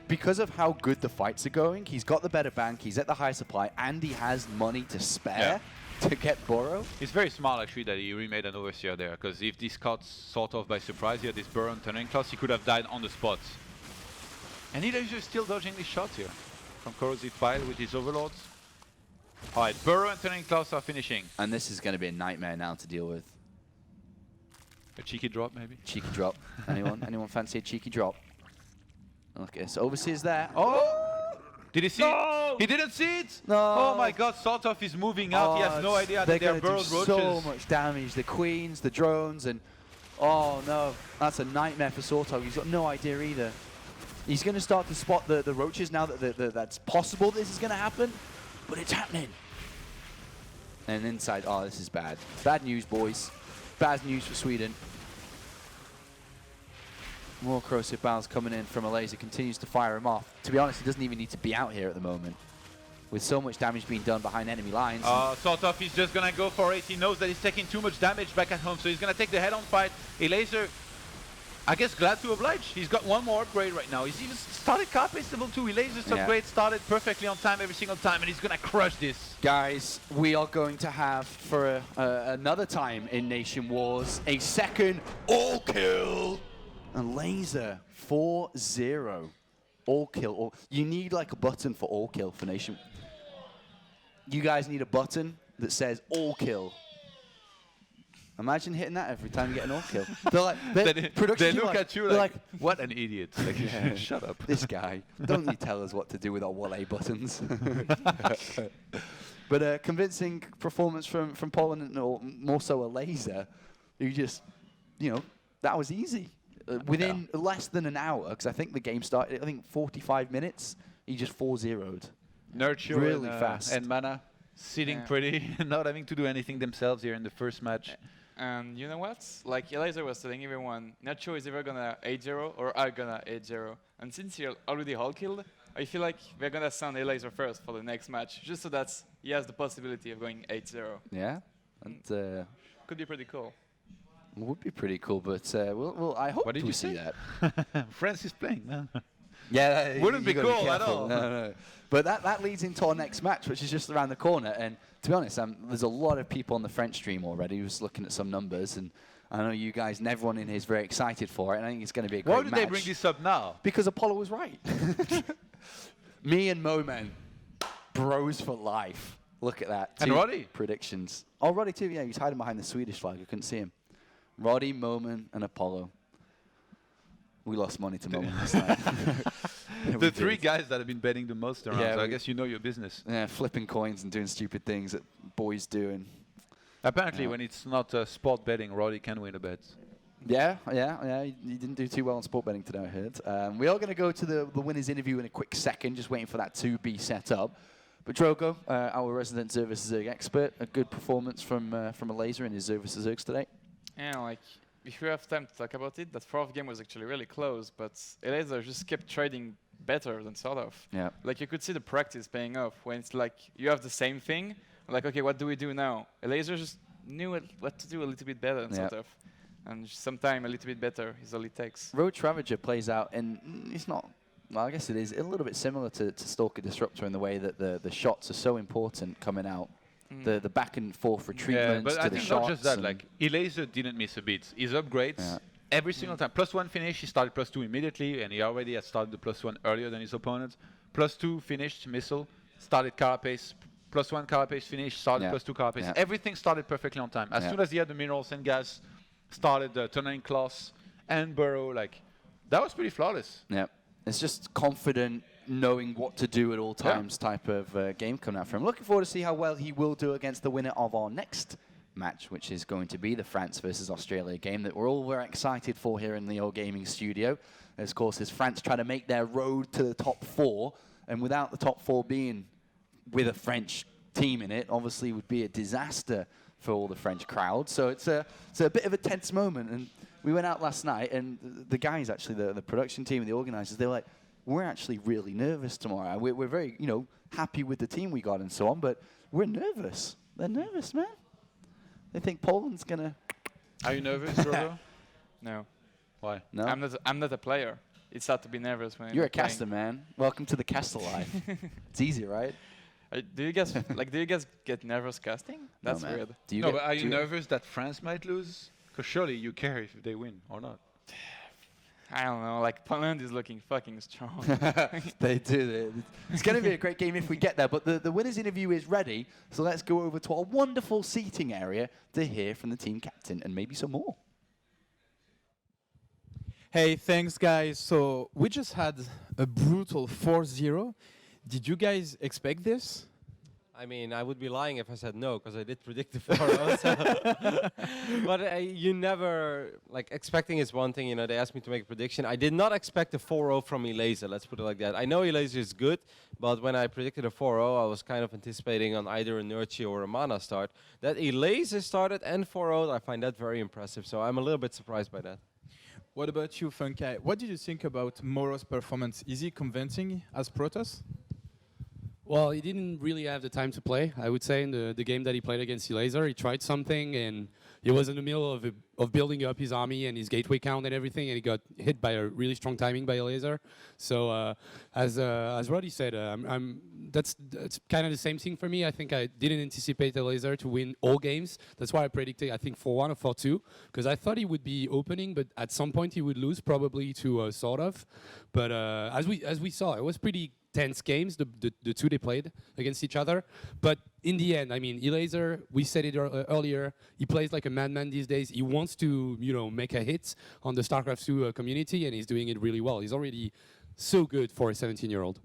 Because of how good the fights are going, he's got the better bank, he's at the high supply, and he has money to spare to get Burrow. It's very smart actually that he remade an overseer there, because if this caught sort of by surprise here, this Burrow and Thunder and Klaus, he could have died on the spot. And Elaser is still dodging these shots here from Corrosive Pile with his overlords. Alright, Burrow and Thunder and Klaus are finishing. And this is going to be a nightmare now to deal with. A cheeky drop maybe? Cheeky drop. Anyone fancy a cheeky drop? Look at this. Overseer's there. Oh! Did he see it? He didn't see it? No. Oh my god, Sortov is moving out. He has no idea that they are burrowed roaches. So much damage. The queens, the drones, and oh no. That's a nightmare for Sortov. He's got no idea either. He's going to start to spot the roaches now that that's possible this is going to happen, but it's happening. And inside, oh, this is bad. Bad news, boys. Bad news for Sweden. More corrosive bounds coming in from Elaser, continues to fire him off. To be honest, he doesn't even need to be out here at the moment, with so much damage being done behind enemy lines. Sortov is just gonna go for it. He knows that he's taking too much damage back at home, so he's gonna take the head-on fight. Elaser, I guess, glad to oblige. He's got one more upgrade right now. He's even started Carapace level 2. Elaser's upgrade started perfectly on time every single time, and he's gonna crush this. Guys, we are going to have, for another time in Nation Wars, a second all-kill. And Elaser 4-0. All kill. You need like a button for all kill for Nation. You guys need a button that says all kill. Imagine hitting that every time you get an all kill. They're like, they look at you like, what an idiot. Like, shut up. This guy. Don't you tell us what to do with our Wale buttons. But a convincing performance from Poland, or more so Elaser, who just, that was easy. Within less than an hour, because I think the game started, 45 minutes, he just 4-0'd. Nurture really fast. And Mana sitting pretty, not having to do anything themselves here in the first match. And you know what? Like Elaser was telling everyone, Nacho is either gonna 8-0 or I'm gonna 8-0. And since he already all killed, I feel like we're gonna send Elaser first for the next match, just so that he has the possibility of going 8-0. Yeah, and could be pretty cool. Would be pretty cool, but I hope we see that. France is playing, no? Yeah, wouldn't be cool at all. No. But that leads into our next match, which is just around the corner. And to be honest, there's a lot of people on the French stream already who's looking at some numbers, and I know you guys and everyone in here is very excited for it. And I think it's going to be a great match. Why did they bring this up now? Because Apollo was right. Me and Moman, bros for life. Look at that. And Roddy. Predictions. Oh, Roddy too. Yeah, he's hiding behind the Swedish flag. I couldn't see him. Roddy, Moman, and Apollo. We lost money to Moman last night. The three guys that have been betting the most around, so I guess you know your business. Yeah, flipping coins and doing stupid things that boys do. And apparently, when it's not sport betting, Roddy can win a bet. Yeah. He didn't do too well on sport betting today, I heard. We are going to go to the winner's interview in a quick second, just waiting for that to be set up. But Drogo, our resident Zerg expert, a good performance from Elaser in his Zerg today. Yeah, like, if you have time to talk about it, that fourth game was actually really close, but Elaser just kept trading better than sort of. Yeah. Like, you could see the practice paying off when it's like, you have the same thing, like, okay, what do we do now? Elaser just knew what to do a little bit better than sort of. And sometime a little bit better is all it takes. Roach Ravager plays out, and it's not, well, I guess it is a little bit similar to Stalker Disruptor in the way that the shots are so important coming out. The back and forth retreatments but to I the think shots. not just that, like, Elaser didn't miss a beat. His upgrades every single time. +1 finish, he started +2 immediately, and he already had started the +1 earlier than his opponent. +2 finished missile, started carapace. +1 carapace finish, started +2 carapace. Yeah. Everything started perfectly on time. As soon as he had the minerals and gas, started the tunneling class and burrow. Like, that was pretty flawless. Yeah, it's just confident, knowing what to do at all times type of game coming out from him. Looking forward to see how well he will do against the winner of our next match, which is going to be the France versus Australia game that we're all very excited for here in the old gaming studio. Of course, as France try to make their road to the top 4, and without the top 4 being with a French team in it, obviously would be a disaster for all the French crowd. So it's a bit of a tense moment. And we went out last night, and the guys, actually, the production team and the organizers, they were like, we're actually really nervous tomorrow. We're very, happy with the team we got and so on, but we're nervous. They're nervous, man. They think Poland's gonna. Are you nervous, Robo? No. Why? No. I'm not a player. It's hard to be nervous when you're a playing. caster, man. Welcome to the caster life. It's easy, right? Do you guys get nervous casting? That's weird. But are you nervous that France might lose? Because surely you care if they win or not. I don't know. Like, Poland is looking fucking strong. They do. It's going to be a great game if we get there. But the winners interview is ready. So let's go over to our wonderful seating area to hear from the team captain and maybe some more. Hey, thanks, guys. So we just had a brutal 4-0. Did you guys expect this? I mean, I would be lying if I said no, because I did predict the 4-0. But you never, expecting is one thing. They asked me to make a prediction. I did not expect a 4-0 from Elazer, let's put it like that. I know Elazer is good, but when I predicted a 4-0, I was kind of anticipating on either a Nurchi or a Mana start. That Elazer started and 4-0, I find that very impressive. So I'm a little bit surprised by that. What about you, Funkai? What did you think about Moro's performance? Is he convincing as Protoss? Well, he didn't really have the time to play, I would say, in the game that he played against Elazer. He tried something, and he was in the middle of building up his army and his gateway count and everything, and he got hit by a really strong timing by Elazer. So, as Roddy said, that's kind of the same thing for me. I think I didn't anticipate Elazer to win all games. That's why I predicted, I think, 4-1 or 4-2, because I thought he would be opening, but at some point he would lose, probably to sort of. But as we saw, it was pretty tense games, the two they played against each other. But in the end, I mean, Elazer, we said it earlier, he plays like a madman these days. He wants to, make a hit on the Starcraft 2 community, and he's doing it really well. He's already so good for a 17-year-old.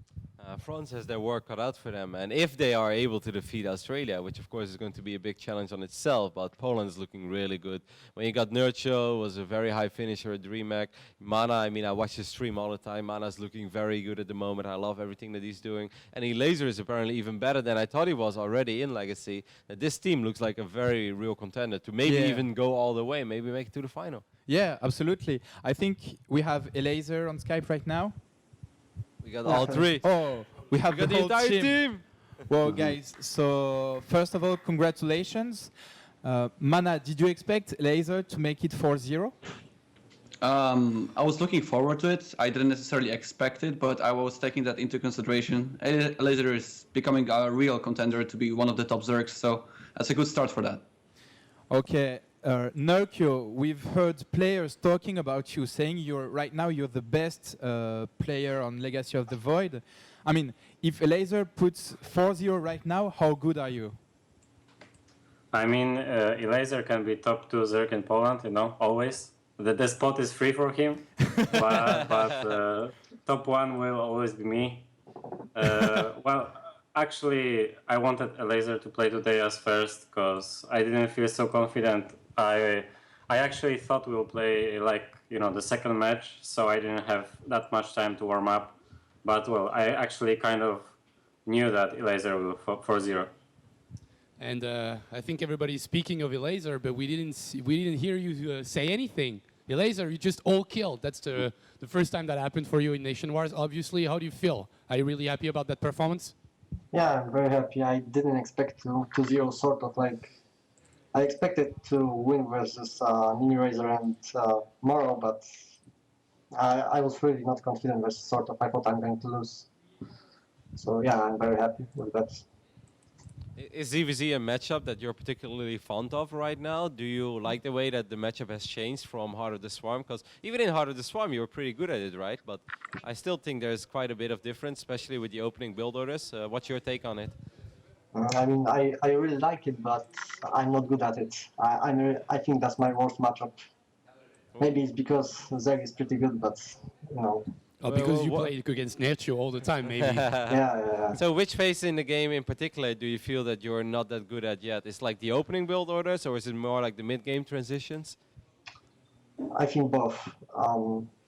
France has their work cut out for them, and if they are able to defeat Australia, which of course is going to be a big challenge on itself, but Poland is looking really good. When you got Nurcho, was a very high finisher at DreamHack. Mana, I mean, I watch his stream all the time. Mana's looking very good at the moment. I love everything that he's doing. And Elazer is apparently even better than I thought he was already in Legacy. This team looks like a very real contender to maybe even go all the way, maybe make it to the final. Yeah, absolutely. I think we have Elazer on Skype right now. We got all three. Oh, we have the whole entire team. Well, guys, so first of all, congratulations. Mana, did you expect Elazer to make it 4-0? I was looking forward to it. I didn't necessarily expect it, but I was taking that into consideration. Elazer is becoming a real contender to be one of the top Zergs, so that's a good start for that. Okay. Nerkio, we've heard players talking about you, saying right now you're the best player on Legacy of the Void. I mean, if Elazer puts 4-0 right now, how good are you? I mean, Elazer can be top 2 Zerg in Poland, always. The spot is free for him, but top 1 will always be me. Well, actually, I wanted Elazer to play today as first because I didn't feel so confident. I actually thought we will play the second match, so I didn't have that much time to warm up. But well, I actually kind of knew that Elazer will 4-0. And I think everybody's speaking of Elazer, but we didn't hear you say anything. Elazer, you just all killed. That's the first time that happened for you in NationWars. Obviously, how do you feel? Are you really happy about that performance? Yeah, I'm very happy. I didn't expect to 2-0 sort of I expected to win versus Ninirazer and Moro, but I was really not confident versus sort of. I thought I'm going to lose. So yeah, I'm very happy with that. Is ZVZ a matchup that you're particularly fond of right now? Do you like the way that the matchup has changed from Heart of the Swarm? Because even in Heart of the Swarm, you were pretty good at it, right? But I still think there's quite a bit of difference, especially with the opening build orders. What's your take on it? I mean, I really like it, but I'm not good at it. I think that's my worst matchup. Maybe it's because Zerg is pretty good, but you know. Oh, because you play against Nacho all the time, maybe. Yeah. So which phase in the game in particular do you feel that you're not that good at yet? Is like the opening build orders, or is it more like the mid-game transitions? I think both.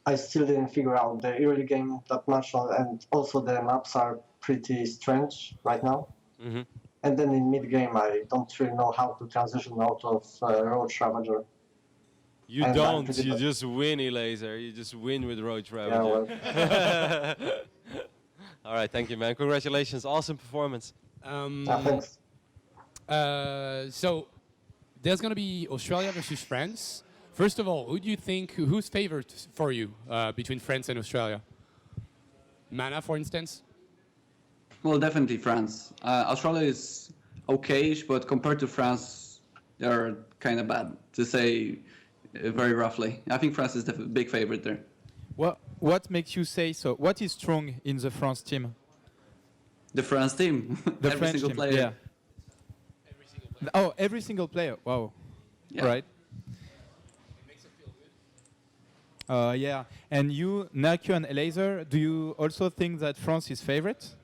I still didn't figure out the early game that much, and also the maps are pretty strange right now. Mm-hmm. And then in mid-game, I don't really know how to transition out of Roach Ravager. You And don't. You just win, Elaser. You just win with Roach Ravager. well. All right, thank you, man. Congratulations. Awesome performance. Thanks. So there's going to be Australia versus France. First of all, who do you think, who's favored for you between France and Australia? Mana, for instance? Well, definitely France. Australia is okay-ish, but compared to France, they're kind of bad, to say very roughly. I think France is the big favorite there. What makes you say so? What is strong in the France team? The France team. The Every French single team, player. yeah. Oh, every single player. Wow. Yeah. Right. Yeah. And you, Naku and Elaser, do you also think that France is favorite?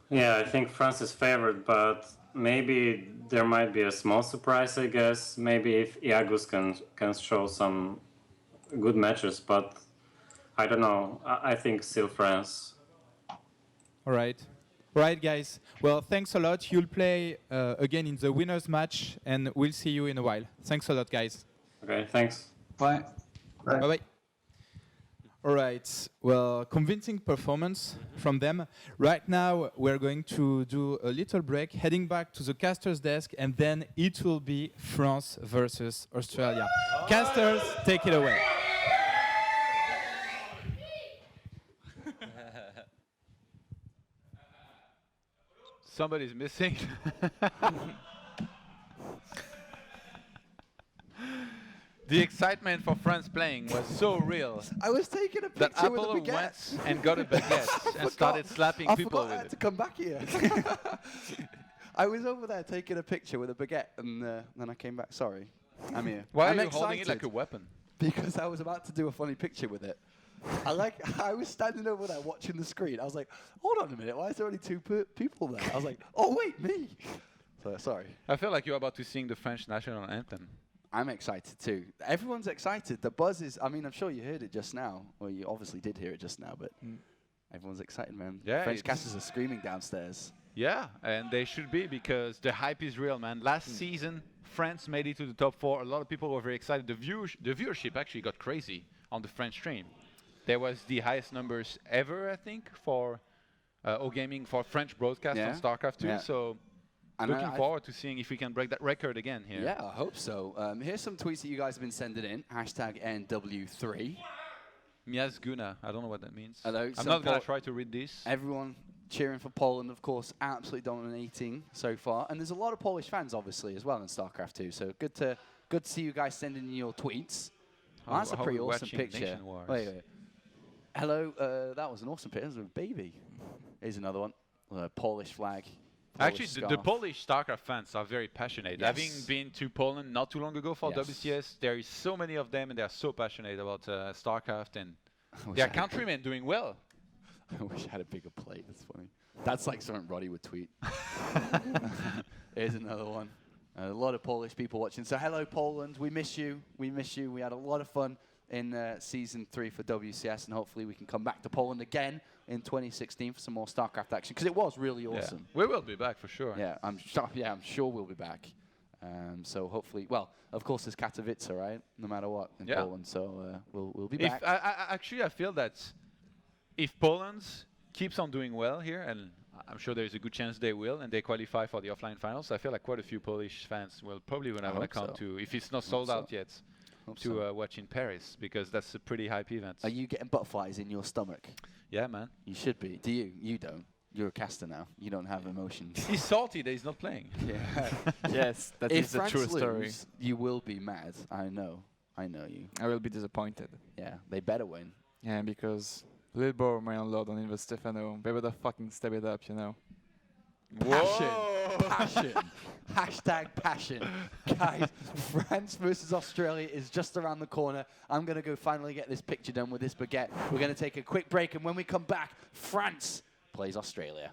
Yeah, I think France is favored, but maybe there might be a small surprise, I guess. Maybe if Iagus can show some good matches, but I don't know. I think still France. All right. Right, guys. Well, thanks a lot. You'll play again in the winners match, and we'll see you in a while. Thanks a lot, guys. Okay, thanks. Bye. Bye-bye. All right. Well, convincing performance from them. Right now, we're going to do a little break, heading back to the caster's desk, and then it will be France versus Australia. Casters, take it away. Somebody's missing. The excitement for France playing was so real. I was taking a that picture with a Apollo baguette. went and got a baguette and started slapping people I with had it. to come back here. I was over there taking a picture with a baguette, and then I came back. Sorry, I'm here. Why I'm are you holding it like excited a weapon? Because I was about to do a funny picture with it. I was standing over there watching the screen. I was like, hold on a minute, why is there only two people there? I was like, oh wait, me. So sorry. I feel like you're about to sing the French national anthem. I'm excited too. Everyone's excited. The buzz is, I mean, I'm sure you heard it just now. Well, you obviously did hear it just now, but everyone's excited, man. Yeah, French casters are screaming downstairs. Yeah, and they should be, because the hype is real, man. Last season, France made it to the top 4. A lot of people were very excited. The viewership actually got crazy on the French stream. There was the highest numbers ever, I think, for O-Gaming for French broadcast on Starcraft 2. So and looking forward to seeing if we can break that record again here. Yeah, I hope so. Here's some tweets that you guys have been sending in. Hashtag NW3. Miazguna. I don't know what that means. Hello. I'm not going to try to read this. Everyone cheering for Poland, of course, absolutely dominating so far. And there's a lot of Polish fans, obviously, as well in StarCraft 2. So good to see you guys sending in your tweets. That's a pretty awesome picture. Wait. Hello, that was an awesome picture. That was a baby. Here's another one. Polish flag. Actually, the Polish StarCraft fans are very passionate. Yes. Having been to Poland not too long ago for WCS, there is so many of them, and they are so passionate about StarCraft, and their countrymen doing well. I wish I had a bigger plate. That's funny. That's like something Roddy would tweet. Here's another one. A lot of Polish people watching. So hello, Poland. We miss you. We miss you. We had a lot of fun in Season 3 for WCS, and hopefully we can come back to Poland again in 2016 for some more StarCraft action, because it was really awesome. We will be back for sure. Yeah, I'm sure we'll be back. So hopefully, well, of course, there's Katowice, right? No matter what in Poland. So we'll be back. Actually, I feel that if Poland keeps on doing well here, and I'm sure there's a good chance they will, and they qualify for the offline finals, I feel like quite a few Polish fans will probably have an account to, if it's not sold out yet, to watch in Paris, because that's a pretty hype event. Are you getting butterflies in your stomach? Yeah, man. You should be. Do you? You don't. You're a caster now. You don't have emotions. He's salty that he's not playing. Yeah. Yes, that is the true story. Lose, you will be mad. I know you. I will be disappointed. Yeah, they better win. Yeah, because Lil Bo, my own lord, on Inver Stefano, they better fucking step it up, you know. Passion. Hashtag passion. Guys, France versus Australia is just around the corner. I'm going to go finally get this picture done with this baguette. We're going to take a quick break, and when we come back, France plays Australia.